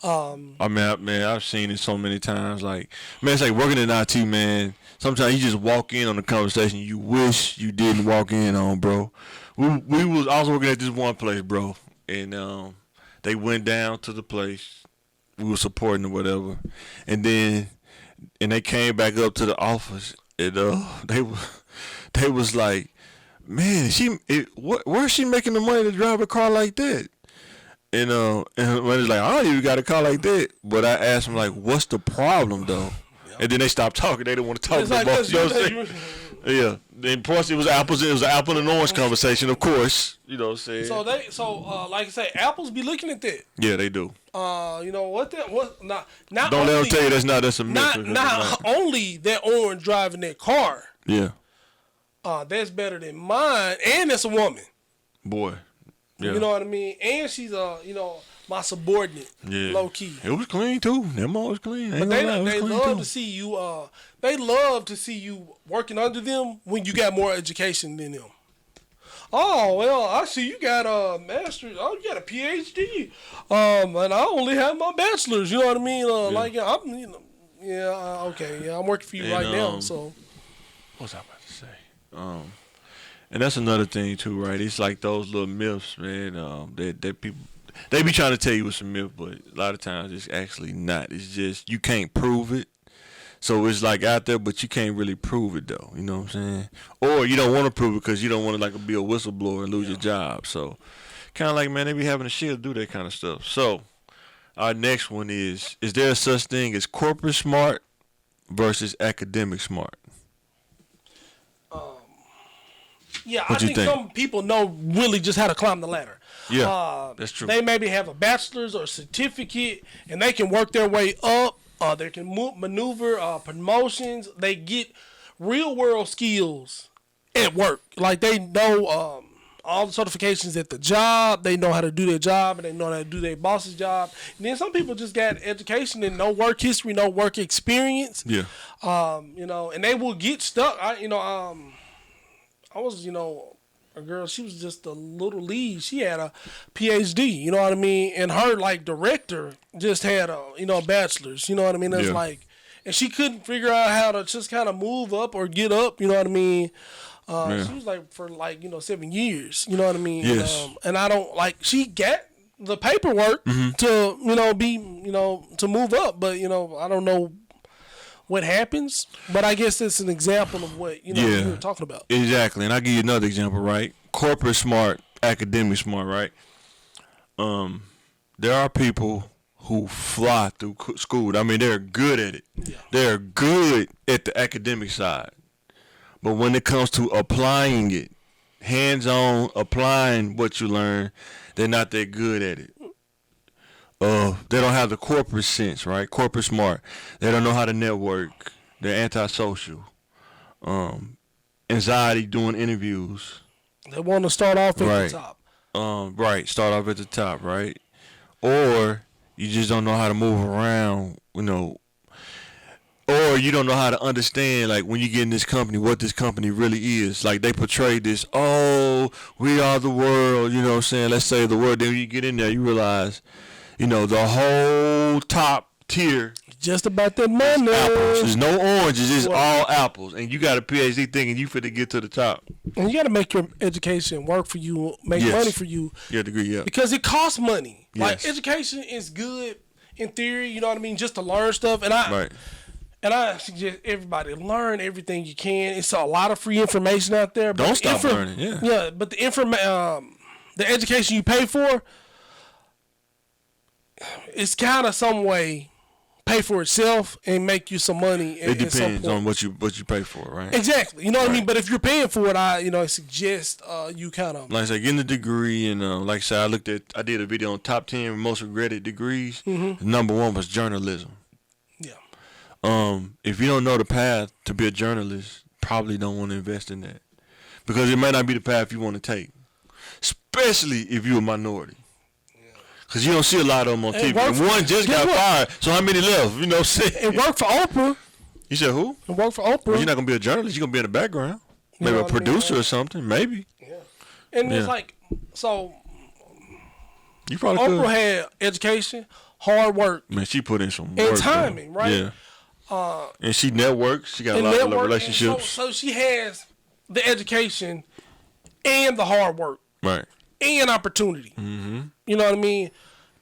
I mean, man, I've seen it so many times. Like, man, it's like working in IT, man. Sometimes you just walk in on a conversation you wish you didn't walk in on, bro. I was working at this one place, bro, and they went down to the place. We were supporting or whatever, and they came back up to the office, and they was like, man, where's she making the money to drive a car like that? And when it's like, I don't even got a car like that, but I asked them like, what's the problem though? And then they stopped talking. They didn't want to talk to the boss. You know what I'm saying? Yeah. Then plus it was apples. It was an apple and orange conversation, of course. You know what I'm saying? So like I say, apples be looking at that. Yeah, they do. You know what? Not don't only, let them tell you that's a myth. Not only that orange driving that car. Yeah. That's better than mine, and it's a woman. Boy. Yeah. You know what I mean? And she's my subordinate, low key. It was clean too. Them all was clean. But they love to see you. They love to see you working under them when you got more education than them. Oh well, I see you got a master's. Oh, you got a PhD. And I only have my bachelor's. You know what I mean? Like I'm, okay, I'm working for you right now. So, what's I about to say? And that's another thing too, right? It's like those little myths, man. That people they be trying to tell you it's a myth, but a lot of times it's actually not. It's just you can't prove it. So it's like out there, but you can't really prove it though. You know what I'm saying? Or you don't want to prove it because you don't want to like be a whistleblower and lose your job. So kind of like, man, they be having a shield do that kind of stuff. So our next one is there such thing as corporate smart versus academic smart? Yeah, I think some people know really just how to climb the ladder. Yeah, that's true. They maybe have a bachelor's or certificate, and they can work their way up. They can maneuver promotions. They get real world skills at work. Like they know all the certifications at the job. They know how to do their job, and they know how to do their boss's job. And then some people just got education and no work history, no work experience. Yeah. And they will get stuck. I was, a girl, she was just a little lead. She had a PhD, you know what I mean? And her, like, director just had a bachelor's, you know what I mean? It's like, and she couldn't figure out how to just kind of move up or get up, you know what I mean? She was, like, for, 7 years, you know what I mean? Yes. And I don't, she got the paperwork to, to move up, but, I don't know what happens, but I guess it's an example of what you were talking about. Exactly, and I'll give you another example, right? Corporate smart, academic smart, right? There are people who fly through school. I mean, they're good at it. Yeah. They're good at the academic side, but when it comes to applying it, hands-on applying what you learn, they're not that good at it. They don't have the corporate sense, right? Corporate smart. They don't know how to network. They're antisocial. Anxiety doing interviews. They want to start off at the top. Right. Start off at the top, right? Or you just don't know how to move around, or you don't know how to understand, like, when you get in this company, what this company really is. Like, they portray this, we are the world, you know what I'm saying? Let's say the world. Then when you get in there, you realize, the whole top tier. Just about that money. Apples. There's no oranges. It's all apples. And you got a PhD thinking you finna get to the top. And you got to make your education work for you, make money for you. Your degree, yeah. Because it costs money. Yes. Like, education is good in theory, you know what I mean, just to learn stuff. And I suggest everybody learn everything you can. It's a lot of free information out there. But don't stop learning, Yeah, but the education you pay for, it's kind of some way pay for itself and make you some money. It depends on what you pay for, right? Exactly. You know what I mean? But if you're paying for it, I suggest you kind of, like I said, getting a degree, and like I said, I did a video on top 10 most regretted degrees. Mm-hmm. Number 1 was journalism. Yeah. If you don't know the path to be a journalist, probably don't want to invest in that, because it may not be the path you want to take, especially if you're a minority. Because you don't see a lot of them on TV. And one just got fired, so how many left? You know what I'm saying? It worked for Oprah. You said who? It worked for Oprah. Well, you're not going to be a journalist. You're going to be in the background. Maybe a producer or something. Maybe. Yeah. And it's like, so you probably Oprah had education, hard work. Man, she put in some work. And timing, right? Yeah. And she networks. She got a lot of relationships. So she has the education and the hard work. Right. And opportunity. Mm-hmm. You know what I mean?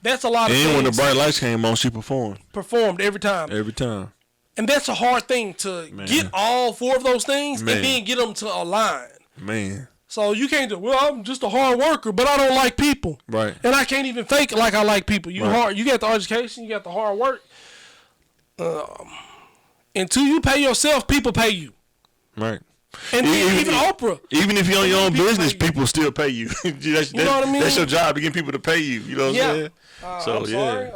That's a lot of things. And when the bright lights came on, she performed. Performed every time. Every time. And that's a hard thing to get all 4 of those things and then get them to align. Man. So you can't do, I'm just a hard worker, but I don't like people. Right. And I can't even fake it like I like people. You got the education, you got the hard work. Until you pay yourself, people pay you. Right. And even Oprah. Even if you own your own business, people still pay you. You know what I mean? That's your job, to get people to pay you. You know what I'm saying? I'm sorry.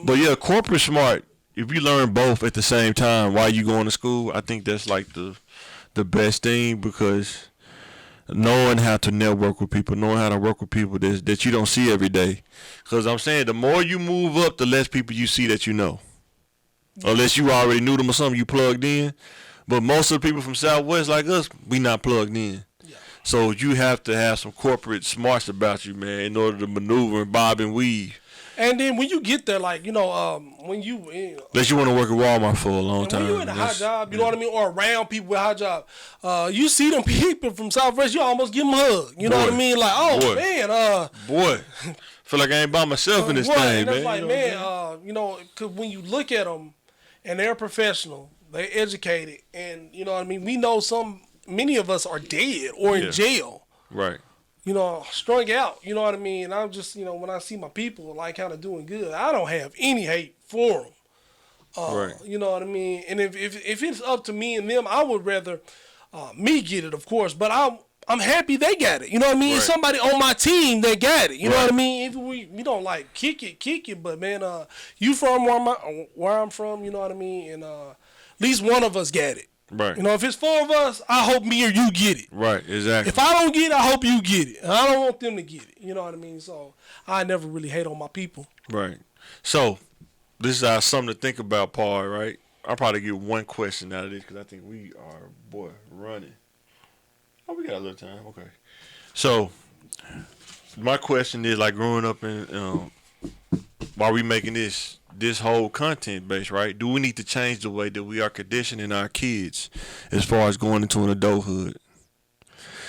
But yeah, corporate smart, if you learn both at the same time while you going to school, I think that's like the best thing, because knowing how to network with people, knowing how to work with people that you don't see every day. Because I'm saying the more you move up, the less people you see that you know. Unless you already knew them or something, you plugged in. But most of the people from Southwest like us, we not plugged in. Yeah. So you have to have some corporate smarts about you, man, in order to maneuver and bob and weave. And then when you get there, like, when you... Unless you want to work at Walmart for a long time. When you in a high job, you know what I mean, or around people with high job, you see them people from Southwest, you almost give them a hug. You know what I mean? Like, oh, man. Boy. Feel like I ain't by myself in this thing, and man. It's like, because when you look at them, and they're professional, they're educated, and, you know what I mean, we know many of us are dead or in jail. Right. Strung out, you know what I mean? And I'm just, when I see my people, like, kind of doing good, I don't have any hate for them. Right. You know what I mean? And if it's up to me and them, I would rather me get it, of course, but I'm happy they got it. You know what I mean? Right. Somebody on my team that got it. You know what I mean? If we don't like kick it, but man, you from where I'm from, you know what I mean? And at least one of us got it. Right. If it's four of us, I hope me or you get it. Right, exactly. If I don't get it, I hope you get it. And I don't want them to get it. You know what I mean? So I never really hate on my people. Right. So this is our something to think about part, right? I'll probably get one question out of this because I think we are, running. Oh, we got a little time. Okay. So my question is, like, growing up in, while we making this whole content base, right? Do we need to change the way that we are conditioning our kids as far as going into an adulthood?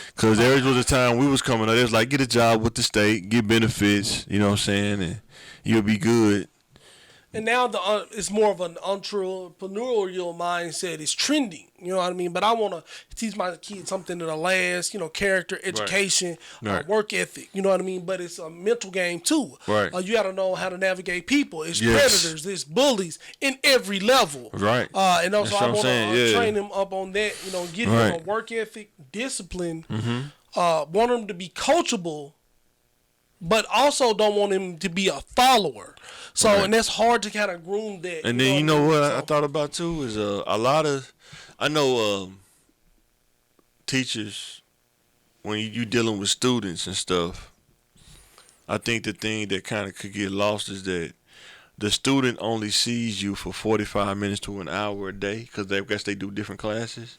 Because there was a time we was coming up, it was like, get a job with the state, get benefits, you know what I'm saying, and you'll be good. And now it's more of an entrepreneurial mindset. It's trending, you know what I mean? But I want to teach my kids something that'll last, character, education, work ethic, you know what I mean? But it's a mental game too. Right. You got to know how to navigate people. It's predators, there's bullies in every level. Right. And also I want to train them up on that, get them a work ethic, discipline, want them to be coachable, but also don't want him to be a follower. So, and that's hard to kind of groom that. And then, what I thought about, too, is a lot of, I know teachers, when you dealing with students and stuff, I think the thing that kind of could get lost is that the student only sees you for 45 minutes to an hour a day because I guess they do different classes.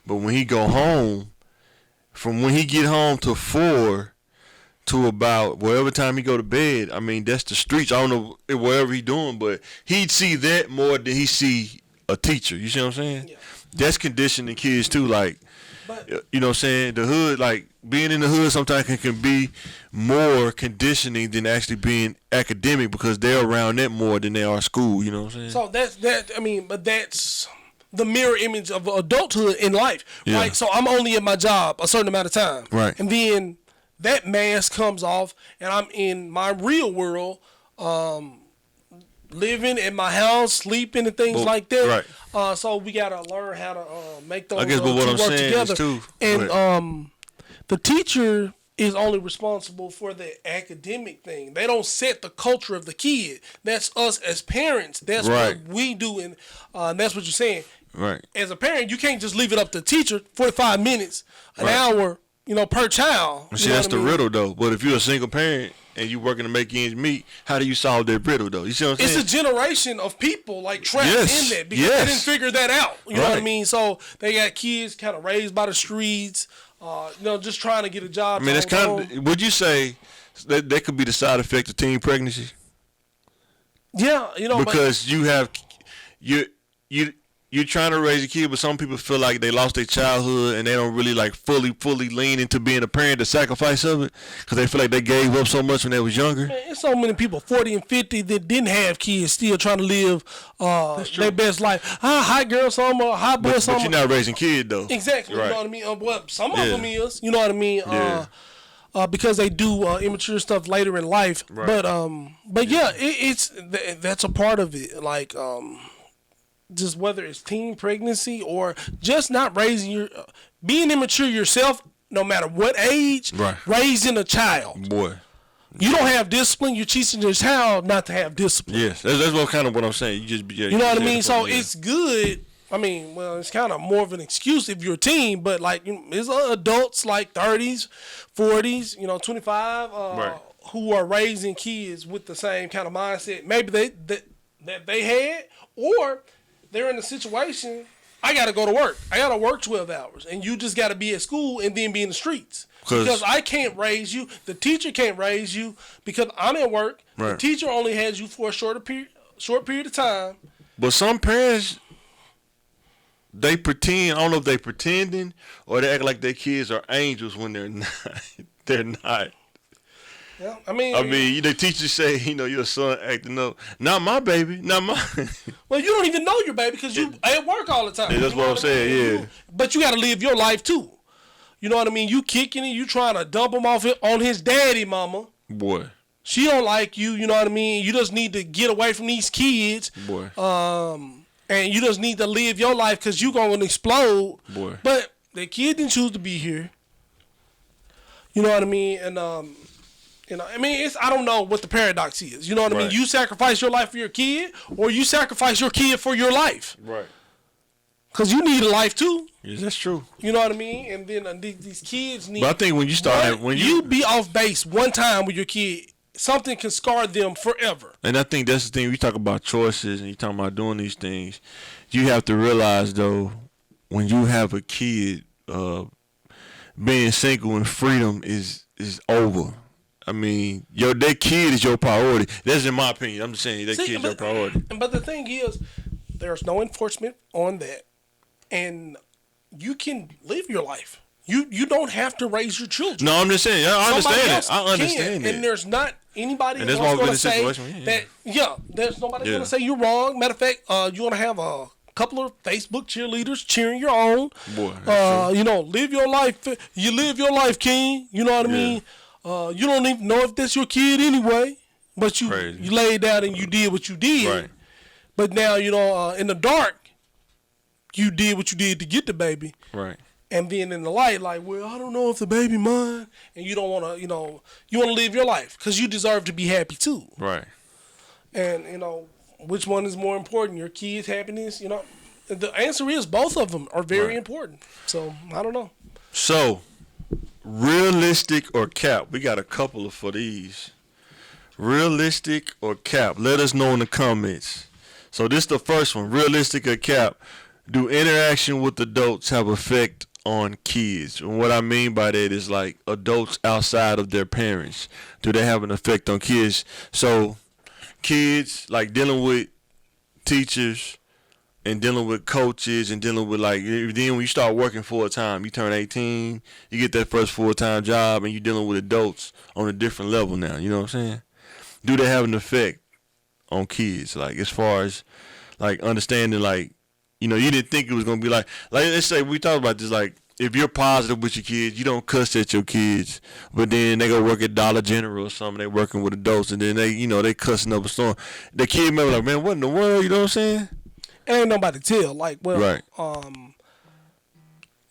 But when he go home, from when he get home to 4 to about whatever time he go to bed, I mean, that's the streets. I don't know wherever he doing, but he'd see that more than he see a teacher. You see what I'm saying? Yeah. That's conditioning kids too. Like, you know what I'm saying? The hood, like, being in the hood sometimes can be more conditioning than actually being academic because they're around that more than they are school. You know what I'm saying? So that's the mirror image of adulthood in life, right? So I'm only at my job a certain amount of time, right? And then that mask comes off, and I'm in my real world, living in my house, sleeping, and things like that. Right. So we gotta learn how to make those two work together. And the teacher is only responsible for the academic thing. They don't set the culture of the kid. That's us as parents. That's what we do, and that's what you're saying. Right. As a parent, you can't just leave it up to the teacher. 45 minutes, an hour. Per child. See, that's the riddle, though. But if you're a single parent and you're working to make ends meet, how do you solve that riddle, though? You see what I'm saying? It's a generation of people, trapped in that because they didn't figure that out. You know what I mean? So they got kids kind of raised by the streets, just trying to get a job. I mean, that's kind of, would you say that could be the side effect of teen pregnancy? Yeah, because you're trying to raise a kid, but some people feel like they lost their childhood and they don't really fully lean into being a parent, the sacrifice of it, because they feel like they gave up so much when they was younger. Man, there's so many people 40 and 50 that didn't have kids still trying to live their best life. Hot girl summer, hot boy summer. But you're not raising kids, though. Exactly. You know what I mean? Some of them is. You know what I mean? Because they do immature stuff later in life. Right. But that's a part of it. Just whether it's teen pregnancy or just not raising being immature yourself, no matter what age, raising a child. Boy. You don't have discipline, you're teaching your child not to have discipline. Yes, that's what I'm saying. You just you know what I mean? So it's good. I mean, well, it's kind of more of an excuse if you're a teen, but like it's adults like 30s, 40s, 25, Right. who are raising kids with the same kind of mindset. Maybe that they had, or they're in a situation. I got to go to work. I got to work 12 hours, and you just got to be at school and then be in the streets. Because I can't raise you. The teacher can't raise you because I'm at work. Right. The teacher only has you for a short period of time. But some parents, they pretend. I don't know if they pretending or they act like their kids are angels when they're not. They're not. Yeah, I mean, the teachers say, your son acting up. Not my baby. Not my. Well, you don't even know your baby because you at work all the time. Yeah, that's what I'm saying. Yeah. But you got to live your life too. You know what I mean? You kicking it. You trying to dump him off on his daddy, mama. Boy. She don't like you. You know what I mean? You just need to get away from these kids. Boy. And you just need to live your life because you going to explode. Boy. But the kid didn't choose to be here. You know what I mean? And I don't know what the paradox is. You know what I mean? You sacrifice your life for your kid, or you sacrifice your kid for your life. Right. Because you need a life too. Yes, that's true. You know what I mean? And then these kids need. But I think when you start, when you be off base one time with your kid, something can scar them forever. And I think that's the thing. We talk about choices and you talking about doing these things. You have to realize though, when you have a kid, being single and freedom is over. I mean, that kid is your priority. That's in my opinion. I'm just saying that kid's your priority. But the thing is, there's no enforcement on that, and you can live your life. You don't have to raise your children. No, I'm just saying. I understand it. I understand it. And there's not anybody and who's going to say that. Yeah, there's nobody going to say you're wrong. Matter of fact, you want to have a couple of Facebook cheerleaders cheering your own. Boy, live your life. You live your life, King. You know what I mean? You don't even know if that's your kid anyway, but you laid down and you did what you did. Right. But now, in the dark, you did what you did to get the baby. Right. And then in the light, like, well, I don't know if the baby mine. And you don't want to, you want to live your life because you deserve to be happy too. Right. And, which one is more important? Your kid's happiness? The answer is both of them are very important. So, I don't know. So, realistic or cap? We got a couple for these. Realistic or cap? Let us know in the comments. So this is the first one. Realistic or cap? Do interaction with adults have effect on kids? And what I mean by that is like adults outside of their parents. Do they have an effect on kids? So kids, like dealing with teachers and dealing with coaches and dealing with then when you start working full time, you turn 18, you get that first full time job and you're dealing with adults on a different level now. You know what I'm saying? Do they have an effect on kids? Like as far as understanding you didn't think it was gonna be like let's say we talked about this, like if you're positive with your kids, you don't cuss at your kids, but then they go work at Dollar General or something, they working with adults and then they cussing up a storm. The kid may be like, man, what in the world, you know what I'm saying? Ain't nobody tell.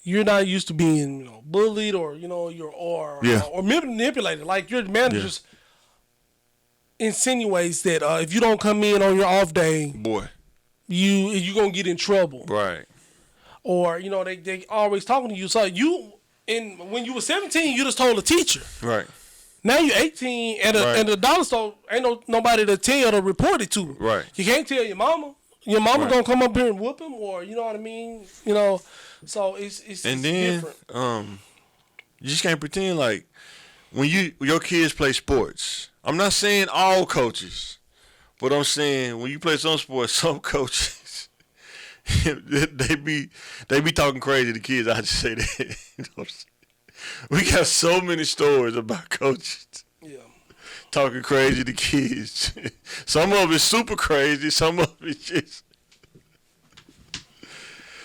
You're not used to being, bullied or or manipulated. Like your managers insinuates that if you don't come in on your off day, boy, you gonna get in trouble. Right. Or they always talking to you. So when you were 17, you just told a teacher. Right. Now you're 18 and the dollar store ain't nobody to tell or report it to. Right. You can't tell your mama. Your mama gonna come up here and whoop him, or you know what I mean. So it's and then different. You just can't pretend like when your kids play sports. I'm not saying all coaches, but I'm saying when you play some sports, some coaches they be talking crazy to kids. I just say that. We got so many stories about coaches. Yeah. Talking crazy to kids. Some of it's super crazy. Some of it's just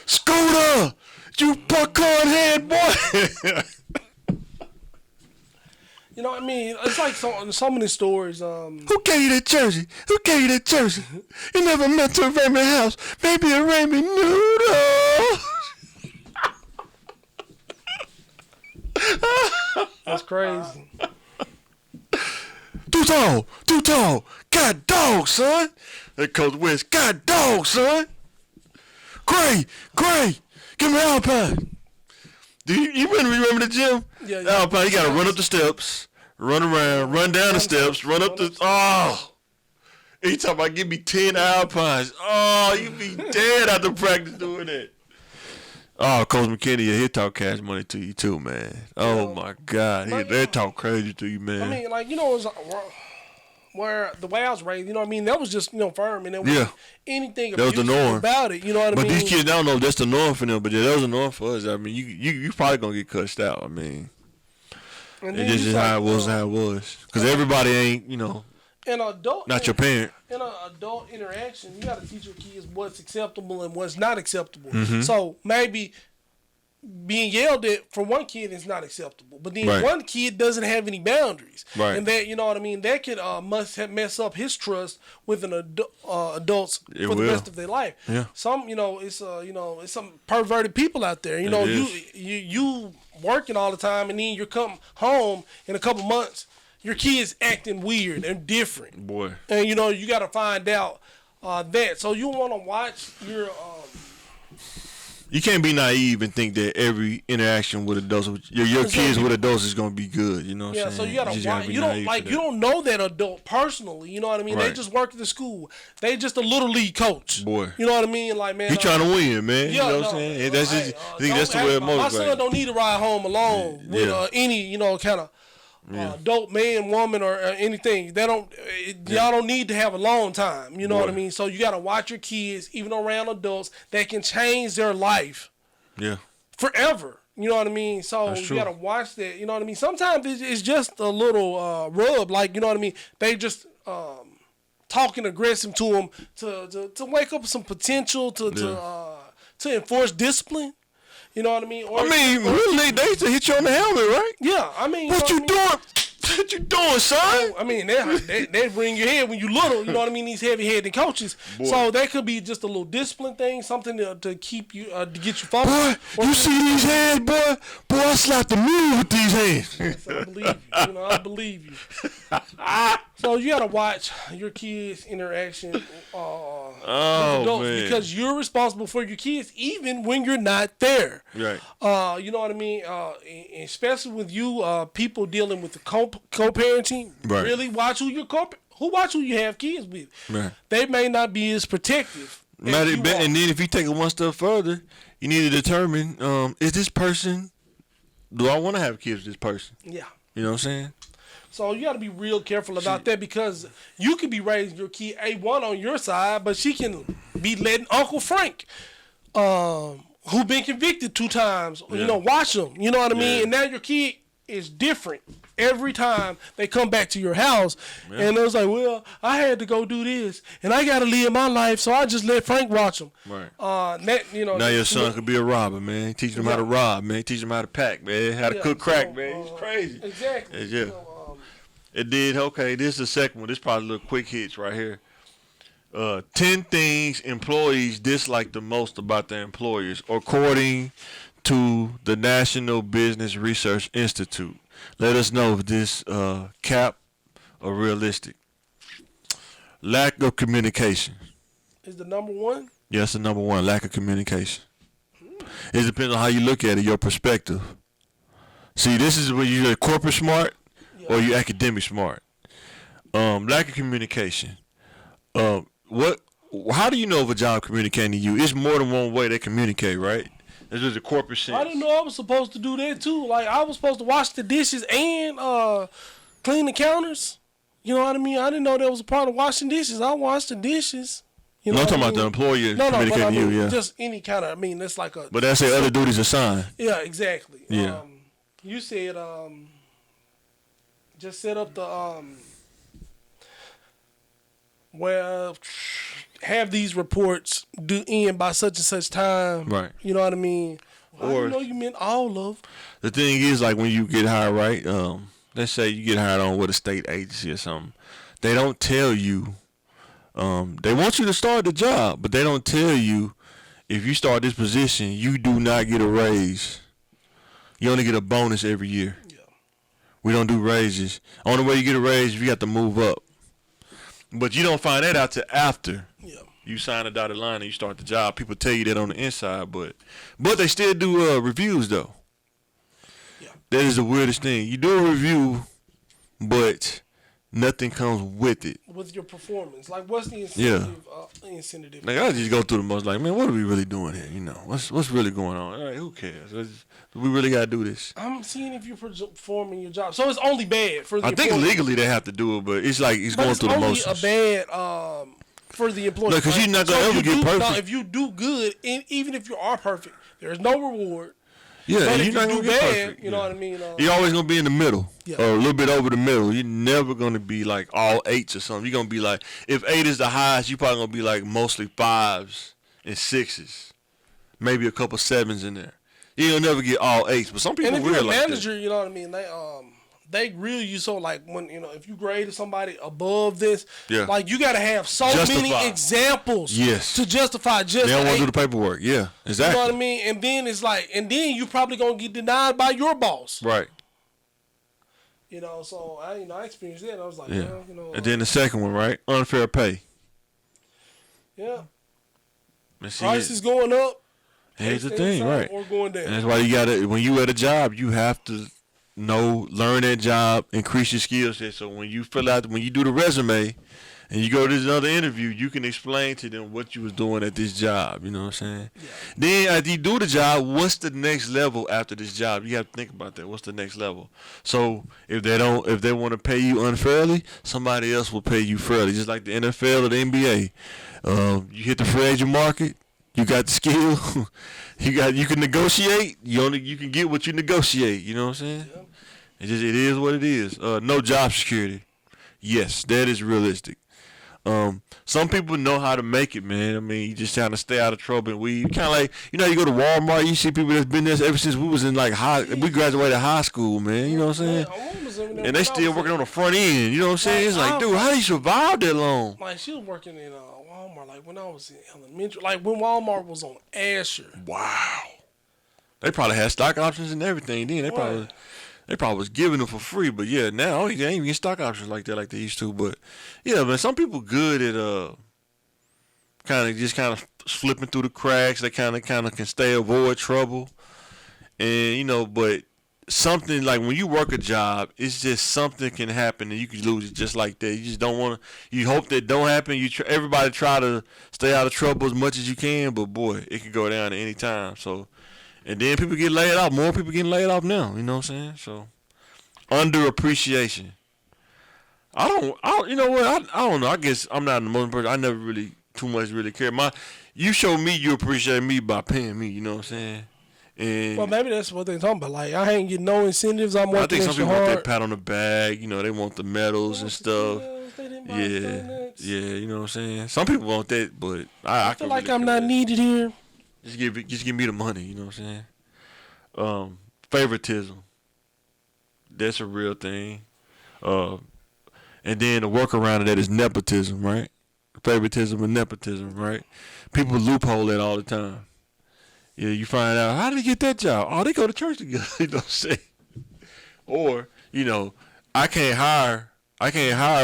Scooter, you popcorn head boy. It's like so many stories. Who gave you that jersey? Who gave you that jersey? You never met to a Raymond house. Maybe a Raymond noodle. That's crazy. Too tall. God dog, son. That Coach West, God dog, son. Gray, give me Alpine. Do you remember the gym? Yeah. Alpine, you gotta run up the steps, run around, run down the steps, run up the. Oh. He talking about give me 10 Alpines. Oh, you be dead after practice doing that. Oh, Coach McKinney, he'll talk cash money to you too, man. Oh my God, he'll talk crazy to you, man. I mean, like, it was where the way I was raised, that was just firm, and there wasn't anything that was the norm about it. You know what I mean? But these kids don't know if that's the norm for them. But that was the norm for us. I mean, you probably gonna get cussed out. I mean, it's just how it was. Because everybody ain't an adult, not your parent. In an adult interaction, you got to teach your kids what's acceptable and what's not acceptable. Mm-hmm. So maybe being yelled at for one kid is not acceptable, but then one kid doesn't have any boundaries, and that that could mess up his trust with an adults for the rest of their life. Yeah. Some it's some perverted people out there. You working all the time, and then you come home in a couple months. Your kid's acting weird and different. Boy. And, you got to find out that. So you want to watch your... You can't be naive and think that every interaction with adults, your kids with adults is going to be good. You know what I'm saying? So you got to watch. You don't know that adult personally. You know what I mean? Right. They just work at the school. They just a little league coach. Boy. You know what I mean? Like, man. He trying to win, man. Yeah, you know what I'm saying? That's just, I think that's the way it motivates. My son don't need to ride home alone with any, kind of adult man, woman, or anything. Y'all don't need to have a long time. You know what I mean? So you got to watch your kids, even around adults, that can change their life. Yeah. Forever. You know what I mean? So you got to watch that. You know what I mean? Sometimes it's just a little rub. Like, you know what I mean? They just talking aggressive to them to wake up some potential to enforce discipline. You know what I mean? Really, they used to hit you on the helmet, right? Yeah, I mean... What you doing? What you doing, son? I mean, they ring your head when you little, you know what I mean? These heavy-headed coaches. Boy. So that could be just a little discipline thing, something to keep you, to get you focused. Boy, you see these hands, boy? Boy, I slapped the moon with these hands. Yes, I believe you. I believe you. So you got to watch your kids' interaction with adults, man. Because you're responsible for your kids even when you're not there. Right. You know what I mean? Especially with you people dealing with the co-parenting. Right. Really watch who you have kids with. Right. They may not be as protective. And then if you take it one step further, you need to determine, is this person, do I want to have kids with this person? Yeah. You know what I'm saying? So you got to be real careful about that, because you could be raising your kid A1 on your side, but she can be letting Uncle Frank, who been convicted 2 times, watch him. You know what I mean? And now your kid is different every time they come back to your house. Yeah. And it was like, well, I had to go do this, and I got to live my life, so I just let Frank watch him. Right. Now your son could be a robber, man. Teach him how to rob, man. Teach him how to pack, man. How to cook crack, man. It's crazy. Exactly. Yeah. It did. Okay, this is the second one. This is probably a little quick hits right here. 10 things employees dislike the most about their employers, according to the National Business Research Institute. Let us know if this cap or realistic. Lack of communication. Is the number one? Yes, the number one. Lack of communication. It depends on how you look at it, your perspective. See, this is where you're corporate smart or you academic smart. Lack of communication. How do you know if a job communicating to you? It's more than one way they communicate, right? It's just a corporate sense. I didn't know I was supposed to do that too. Like, I was supposed to wash the dishes and clean the counters. You know what I mean? I didn't know that was a part of washing dishes. I washed the dishes. You know I'm talking about the employer communicating to you, just any kind of, it's like a... But that's the other duties assigned. Yeah, exactly. Yeah. You said, just set up the, have these reports due in by such and such time. Right. You know what I mean? Well, I didn't know you meant all of. The thing is, like, when you get hired, right? Let's say you get hired on with a state agency or something. They don't tell you. They want you to start the job, but they don't tell you if you start this position, you do not get a raise. You only get a bonus every year. Yeah. We don't do raises. Only way you get a raise is if you have to move up. But you don't find that out till after. Yeah. you sign a dotted line and you start the job. People tell you that on the inside, but they still do reviews though. Yeah. That is the weirdest thing. You do a review, but nothing comes with it. With your performance, like what's the incentive? Incentive. Like I just go through the most. Like, man, what are we really doing here? You know, what's really going on? All right, who cares? We really gotta do this. I'm seeing if you're performing your job, so it's only bad for the. I think legally they have to do it, but it's like it's going through the motions. It's only a bad for the employee. No, because you're not gonna ever get perfect. No, if you do good, even if you are perfect, there's no reward. Yeah, but and if you're not you gonna do get bad, perfect. you know what I mean. You're always gonna be in the middle, Yeah. or a little bit over the middle. You're never gonna be like all 8s or something. You're gonna be like, if 8 is the highest, you're probably gonna be like mostly 5s and 6s, maybe a couple 7s in there. You'll never get all 8s, but some people And if you're a like manager, that. you know what I mean. They grill you so like when if you graded somebody above this, like you got to have so many examples, to justify just. They don't want to do the paperwork. Yeah, exactly. You know what I mean? And then it's like, and then you probably gonna get denied by your boss. Right. You know, so I experienced that. And I was like, yeah. Well, and then the second one, right? Unfair pay. Yeah. Price is going up. Here's the thing, right? Or going down. And that's why you gotta, when you at a job, you have to learn that job, increase your skill set. So when you when you do the resume and you go to this other interview, you can explain to them what you was doing at this job. You know what I'm saying? Yeah. Then after you do the job, what's the next level after this job? You have to think about that. What's the next level? So if they want to pay you unfairly, somebody else will pay you fairly. Just like the NFL or the NBA. You hit the free agent market. You got the skill. You can negotiate. You can get what you negotiate. You know what I'm saying? Yeah. It is what it is. No job security. Yes, that is realistic. Some people know how to make it, man. I mean, you just trying to stay out of trouble. And we kind of like, you go to Walmart, you see people that's been there ever since we was in like we graduated high school, man. You know what I'm saying? And they still working on the front end. You know what I'm saying? It's like, dude, how do you survive that long? Like she was working in Walmart, like when I was in elementary, like when Walmart was on Asher. Wow. They probably had stock options and everything. Then they probably was giving them for free, but yeah, now they ain't even get stock options like that like they used to. But yeah, man, some people good at kind of slipping through the cracks. They kind of can avoid trouble, and but something like when you work a job, it's just something can happen and you can lose it just like that. You just don't want to. You hope that don't happen. Everybody try to stay out of trouble as much as you can, but boy, it can go down at any time. So. And then people get laid off. More people getting laid off now. You know what I'm saying? So, underappreciation. You know what? I don't know. I guess I'm not the most person. I never really too much really care. You show me you appreciate me by paying me. You know what I'm saying? And well, maybe that's what they're talking about. Like, I ain't getting no incentives. I'm working I think some people hard. want that pat on the back. They want the medals and stuff. Yeah. You know what I'm saying? Some people want that, but I feel like I'm not needed here. Just give me the money, you know what I'm saying? Favoritism. That's a real thing. And then the workaround of that is nepotism, right? Favoritism and nepotism, right? People loophole that all the time. Yeah, you find out, how did they get that job? Oh, they go to church together, you know what I'm saying? Or, I can't hire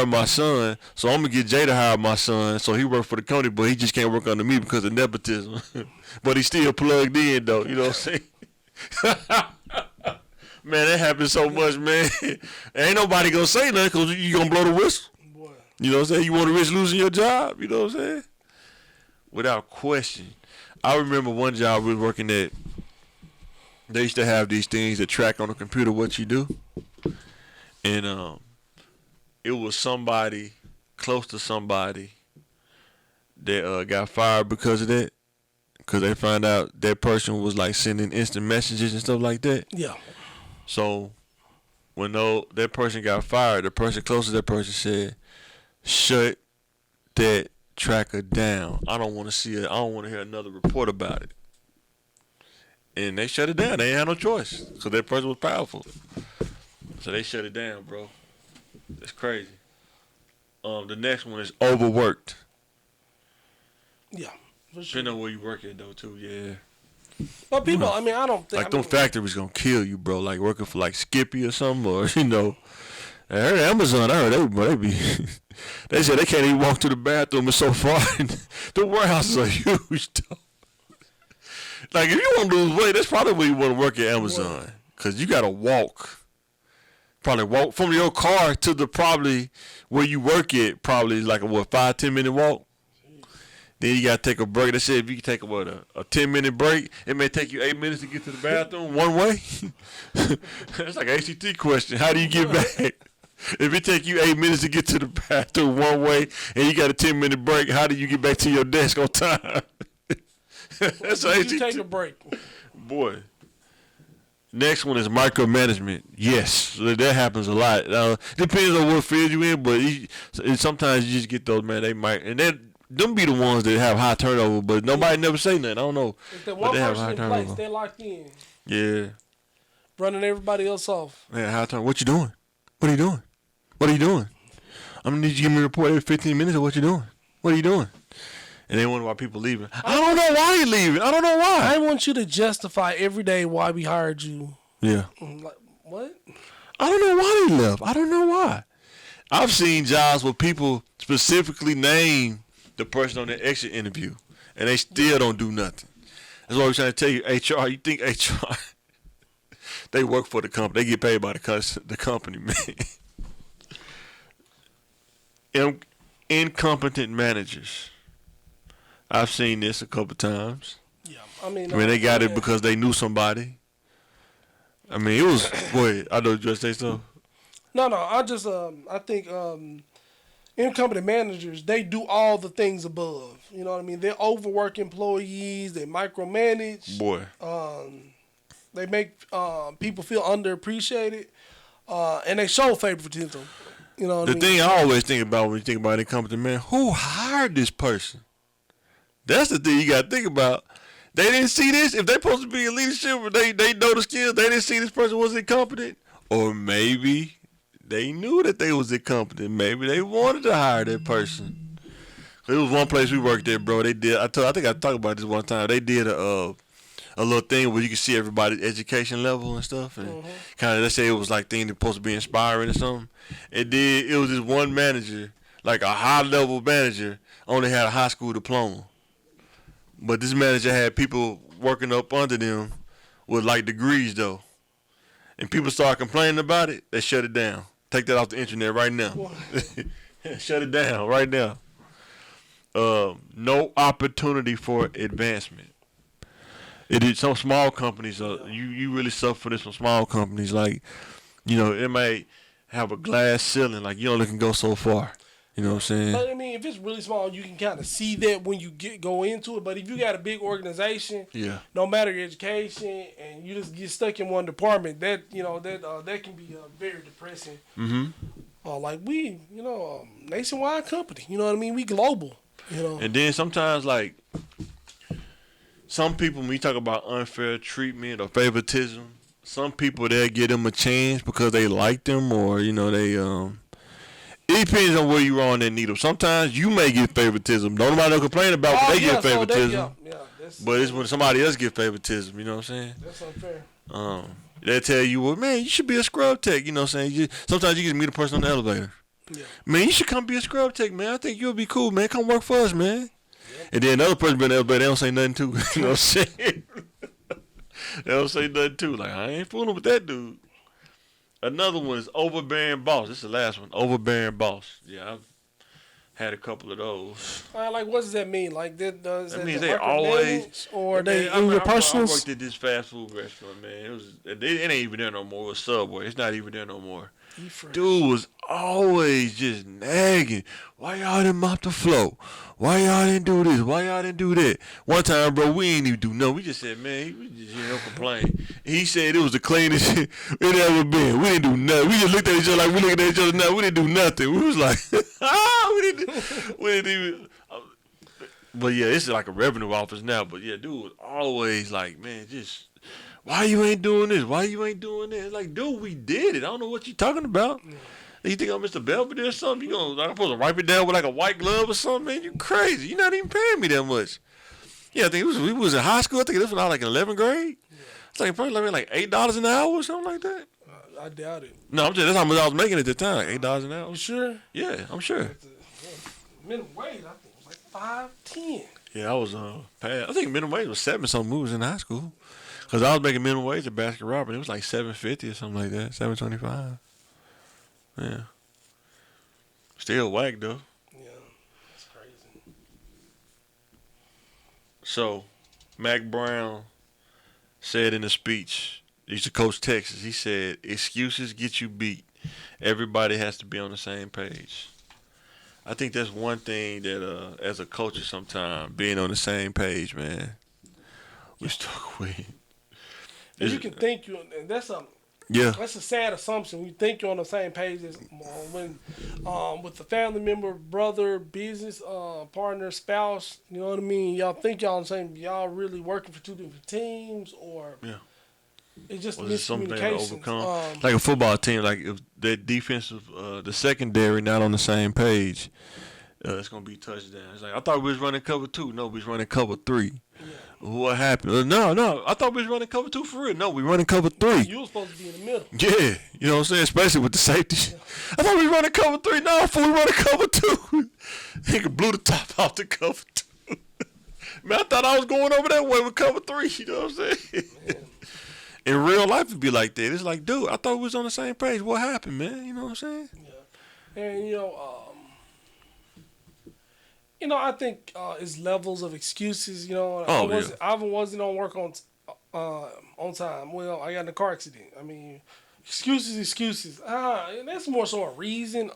my son, so I'm gonna get Jay to hire my son, so he work for the company, but he just can't work under me because of nepotism. But he's still plugged in, though. You know what I'm saying? Man, that happens so much, man. Ain't nobody gonna say nothing because you gonna blow the whistle. Boy. You know what I'm saying? You want to risk losing your job. You know what I'm saying? Without question. I remember one job we was working at. They used to have these things that track on the computer what you do, and it was somebody close to somebody that got fired because of that. Because they found out that person was like sending instant messages and stuff like that. Yeah. So when that person got fired, the person close to that person said, "Shut that tracker down. I don't want to see it. I don't want to hear another report about it." And they shut it down. They ain't had no choice because that person was powerful. So they shut it down, bro. That's crazy. The next one is overworked. Yeah. Sure. Depending on where you work at, though, too, yeah. But people, I don't think... Like, them factories gonna kill you, bro. Like, working for, like, Skippy or something, or, I heard Amazon. I heard they be. They said they can't even walk to the bathroom. It's so far. The warehouses are huge. Though. Like if you want to lose weight, that's probably where you want to work at Amazon, cause you gotta walk. Probably walk from your car to the probably where you work at. Probably like a 5-10 minute walk. Then you gotta take a break. They said if you take a 10-minute break, it may take you 8 minutes to get to the bathroom one way. That's like an ACT question. How do you get back? If it take you 8 minutes to get to the bathroom one way and you got a 10-minute break, how do you get back to your desk on time? That's an ACT. You take a break. Boy. Next one is micromanagement. Yes, that happens a lot. Depends on what field you in, but sometimes you just get those, man. They might, and them be the ones that have high turnover, but nobody never say nothing. I don't know. If the one person in place, they're locked in. Yeah. Running everybody else off. Man, high turnover. What you doing? What are you doing? What are you doing? I'm gonna need you to give me a report every 15 minutes of what you're doing. What are you doing? And they wonder why people leaving. I don't know why you leaving. I don't know why. I want you to justify every day why we hired you. Yeah. Like, what? I don't know why they left. I don't know why. I've seen jobs where people specifically name the person on the exit interview, and they still don't do nothing. That's what I'm trying to tell you. HR, you think HR, they work for the company. They get paid by the company, man. Incompetent managers. I've seen this a couple times. Yeah, I mean they got it because they knew somebody. I mean, it was. Wait, I know you just say so. No, I just I think incompetent managers, they do all the things above. You know what I mean? They overwork employees. They micromanage. Boy. They make people feel underappreciated, and they show favoritism. You know what I mean? The thing I always think about when you think about incompetent man, who hired this person? That's the thing you got to think about. They didn't see this. If they supposed to be in leadership, they know the skills. They didn't see this person was incompetent, or maybe they knew that they was incompetent. Maybe they wanted to hire that person. There was one place we worked at, bro. They did. I think I talked about this one time. They did a little thing where you could see everybody's education level and stuff, and kind of let's say it was like things that supposed to be inspiring or something. It was this one manager, like a high level manager, only had a high school diploma. But this manager had people working up under them with like degrees though. And people started complaining about it, they shut it down. Take that off the internet right now. Shut it down right now. No opportunity for advancement. It is some small companies, you really suffer for this from small companies. Like, it may have a glass ceiling, like you only can go so far. You know what I'm saying? But I mean, if it's really small, you can kind of see that when you go into it. But if you got a big organization, no matter your education, and you just get stuck in one department, that can be very depressing. Like we, nationwide company. You know what I mean? We global. And then sometimes like some people, when you talk about unfair treatment or favoritism, some people they'll give them a chance because they like them or they It depends on where you are on that needle. Sometimes you may get favoritism. Don't nobody complain about when they get favoritism. But it's when somebody else get favoritism. You know what I'm saying? That's unfair. They tell you, well, man, you should be a scrub tech. You know what I'm saying? Sometimes you just meet a person on the elevator. Yeah. Man, you should come be a scrub tech, man. I think you'll be cool, man. Come work for us, man. Yep. And then another person be in the elevator, they don't say nothing too. You know what I'm saying? They don't say nothing too. Like, I ain't fooling with that dude. Another one is overbearing boss. This is the last one. Overbearing boss. Yeah, I've had a couple of those. Like, what does that mean? Like, that means they always or they in your personals. I worked at this fast food restaurant, man. It ain't even there no more. It was Subway. It's not even there no more. Dude was always just nagging. Why y'all didn't mop the floor? Why y'all didn't do this? Why y'all didn't do that? One time, bro, we ain't even do nothing. We just said, man, we just complain. He said it was the cleanest shit it ever been. We didn't do nothing. We just looked at each other like we looking at each other now. We didn't do nothing. We was like, we didn't even. But yeah, this is like a revenue office now. But yeah, dude was always like, man, just. Why you ain't doing this? Why you ain't doing this? Like, dude, we did it. I don't know what you talking about. Yeah. You think I'm Mr. Belvedere or something? I'm supposed to wipe it down with like a white glove or something? Man, you crazy. You're not even paying me that much. Yeah, I think we was in high school. I think this was like in 11th grade. Yeah. It's like probably like $8 an hour or something like that. I doubt it. No, I'm just that's how much I was making at the time, like $8 an hour. You sure? Yeah, I'm sure. Minimum wage, I think, was like $5.10. Yeah, I was I think minimum wage was 7 something. We was in high school, cause I was making minimum wage at Baskin Robbins. It was like $7.50 or something like that, $7.25. Yeah, still whack though. Yeah, that's crazy. So, Mac Brown said in a speech, he used to coach Texas. He said, "Excuses get you beat. Everybody has to be on the same page." I think that's one thing that, as a coach, sometimes being on the same page, man, we stuck with. And you can think and that's a sad assumption. You think you're on the same page as when with the family member, brother, business partner, spouse. You know what I mean? Y'all think y'all on the same. Y'all really working for two different teams, or it's just something to miscommunication. overcome. Like a football team, like if that defensive, the secondary not on the same page, it's gonna be touchdown. It's like I thought we was running cover 2. No, we was running cover 3. Yeah. What happened? No, I thought we was running cover 2 for real. No, we running cover 3. You were supposed to be in the middle. Yeah, you know what I'm saying? Especially with the safeties. Yeah. I thought we was running cover 3. No, I thought we running cover 2. Nigga blew the top off the cover 2. Man, I thought I was going over that way with cover 3. You know what I'm saying? Man. In real life, it'd be like that. It's like, dude, I thought we was on the same page. What happened, man? You know what I'm saying? Yeah. And I think it's levels of excuses. I wasn't on work on time. Well, I got in a car accident. I mean, excuses. That's more so a reason.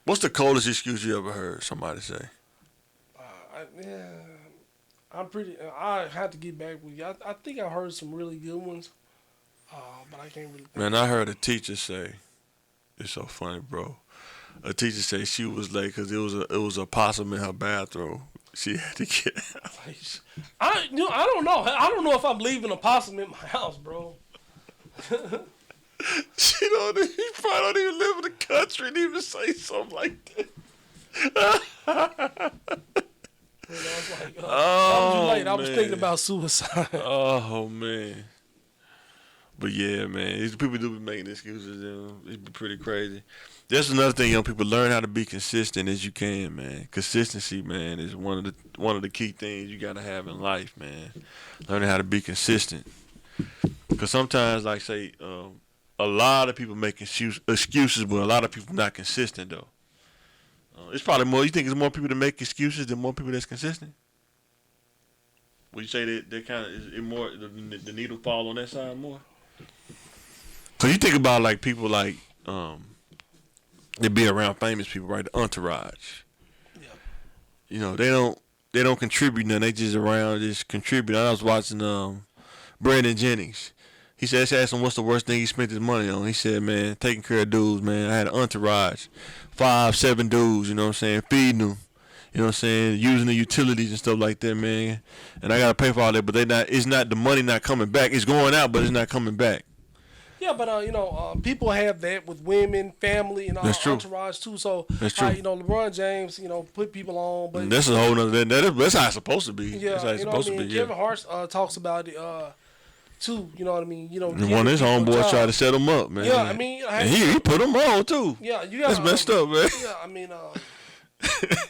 What's the coldest excuse you ever heard somebody say? I had to get back with you. I think I heard some really good ones, but I can't really think. Man, I heard a teacher say, it's so funny, bro. A teacher say she was late because it was a possum in her bathroom. She had to get out. I don't know. I don't know if I'm leaving a possum in my house, bro. He probably don't even live in the country and even say something like that. I was thinking about suicide. Oh man. But yeah, man, these people do be making excuses. It'd be pretty crazy. That's another thing, young people, learn how to be consistent as you can, man. Consistency, man, is one of the key things you gotta have in life, man. Learning how to be consistent. Because sometimes, like say, a lot of people make excuses, but a lot of people not consistent though. It's probably more. You think it's more people that make excuses than more people that's consistent? Would you say that kind of is more the needle fall on that side more? Cause you think about like people like they be around famous people, right? The entourage. Yeah. You know they don't contribute nothing. They just around just contribute. I was watching Brandon Jennings. He said, asked him what's the worst thing he spent his money on. He said, man, taking care of dudes, man. I had an entourage, 5, 7 dudes, you know what I'm saying, feeding them, you know what I'm saying, using the utilities and stuff like that, man. And I got to pay for all that, but it's not the money not coming back. It's going out, but it's not coming back. Yeah, but, people have that with women, family, and entourage, too. So, that's true. LeBron James, put people on. But that's a whole nother, that's how it's supposed to be. Yeah, that's how it's supposed to be, yeah. Kevin Hart talks about it, too, you know what I mean? And one of his homeboys tried to set him up, man. Yeah, I mean, and he put him on too. Yeah, you got that's messed up, man. Yeah, I mean,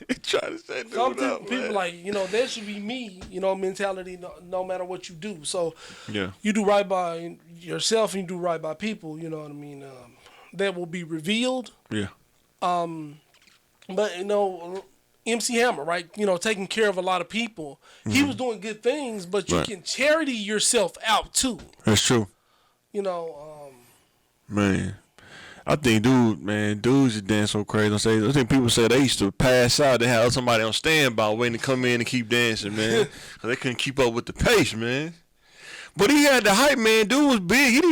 he tried to set dude up, people man. like that should be me, mentality. No matter what you do, so yeah, you do right by yourself and you do right by people. You know what I mean? That will be revealed. Yeah. But MC Hammer, right? Taking care of a lot of people. Mm-hmm. He was doing good things, but you can charity yourself out too. That's true. Man, I think dudes just dance so crazy. I think people say they used to pass out. They had somebody on standby waiting to come in and keep dancing, man. Cause they couldn't keep up with the pace, man. But he had the hype man. Dude was big.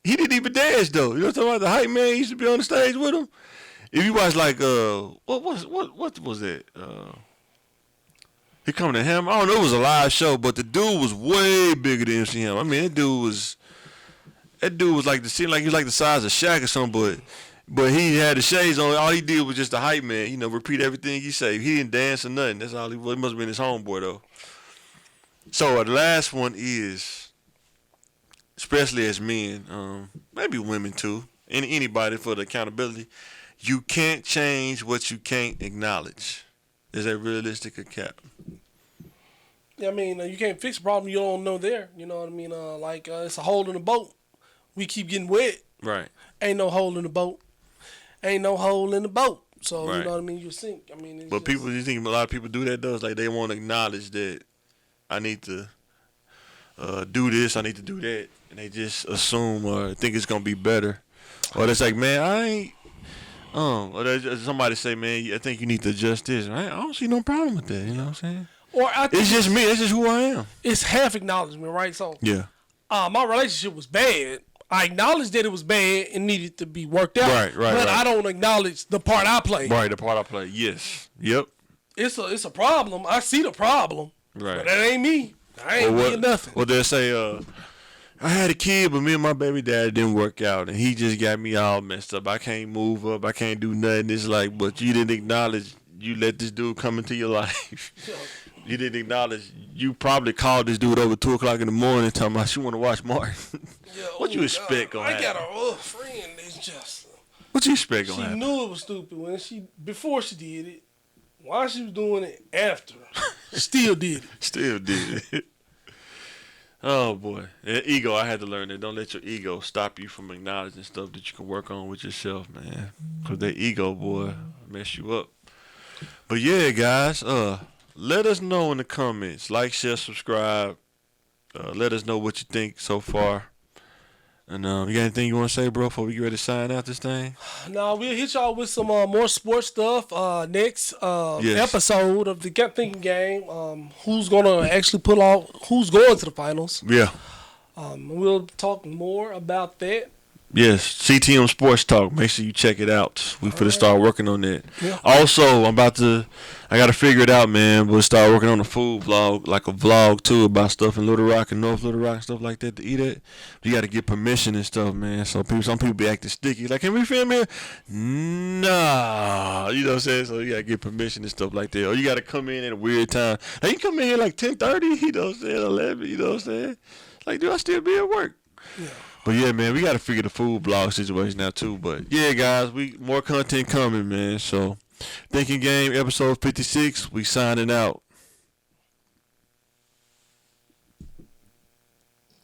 He didn't even dance though. You know what I'm talking about? The hype man used to be on the stage with him. If you watch like what was that? He coming to him. I don't know. It was a live show, but the dude was way bigger than MC Hammer. I mean, that dude was like seemed like he was like the size of Shaq or something, but he had the shades on. All he did was just the hype man. Repeat everything he say. He didn't dance or nothing. That's all he was. He must have been his homeboy though. So the last one is especially as men, maybe women too, and anybody for the accountability, you can't change what you can't acknowledge. Is that realistic or cap? I mean, you can't fix a problem you don't know there. You know what I mean? It's a hole in the boat. We keep getting wet. Right. Ain't no hole in the boat. Ain't no hole in the boat. So Right. you know what I mean? You sink. I mean, But people, you think a lot of people do that though? It's like they won't acknowledge that I need to do this, I need to do that, and they just assume or think it's gonna be better, or it's like, man, I ain't. Or somebody say, man, I think you need to adjust this. Right? I don't see no problem with that. You know what I'm saying? Or I think It's just me. It's just who I am. it's half acknowledgement, right? So Yeah. my relationship was bad. I acknowledged that it was bad and needed to be worked out. Right. But I don't acknowledge the part I played. Right. The part I play. Yes. Yep. It's a problem. I see the problem. Right. But that ain't me. I ain't doing nothing. Well, they'll say, I had a kid, but me and my baby dad didn't work out, and he just got me all messed up. I can't move up. I can't do nothing. It's like, but you didn't acknowledge you let this dude come into your life. You didn't acknowledge you probably called this dude over 2 o'clock in the morning talking about you want to watch Martin. What you expect gonna happen? I got a friend that's just. What you expect gonna She happen? knew it was stupid before she did it. While she was doing it after, she still did it. Still did it. Oh boy, ego. I had to learn that. Don't let your ego stop you from acknowledging stuff that you can work on with yourself, man. Cause that ego, boy, mess you up. But yeah, guys, let us know in the comments. Like, share, subscribe. Let us know what you think so far. And you got anything you want to say, bro, before we get ready to sign out this thing? Now we'll hit y'all with some more sports stuff next episode of the Get Thinking Game. Who's gonna actually pull out? Who's going to the finals? Yeah. We'll talk more about that. Yes, CTM Sports Talk. Make sure you check it out. We finna start working on that. Yeah. Also, I gotta figure it out, man. We'll start working on a food vlog, like a vlog too, about stuff in Little Rock and North Little Rock and stuff like that to eat at. You gotta get permission and stuff, man. So some people be acting sticky. Like, can we film here? Nah. You know what I'm saying? So you gotta get permission and stuff like that. Or you gotta come in at a weird time. Now you come in here like 10:30, you know what I'm saying, 11, you know what I'm saying? Like, do I still be at work? Yeah. But yeah, man, we gotta figure the food blog situation out too. But yeah, guys, more content coming, man. So, Thinking Game episode 56. We signing out.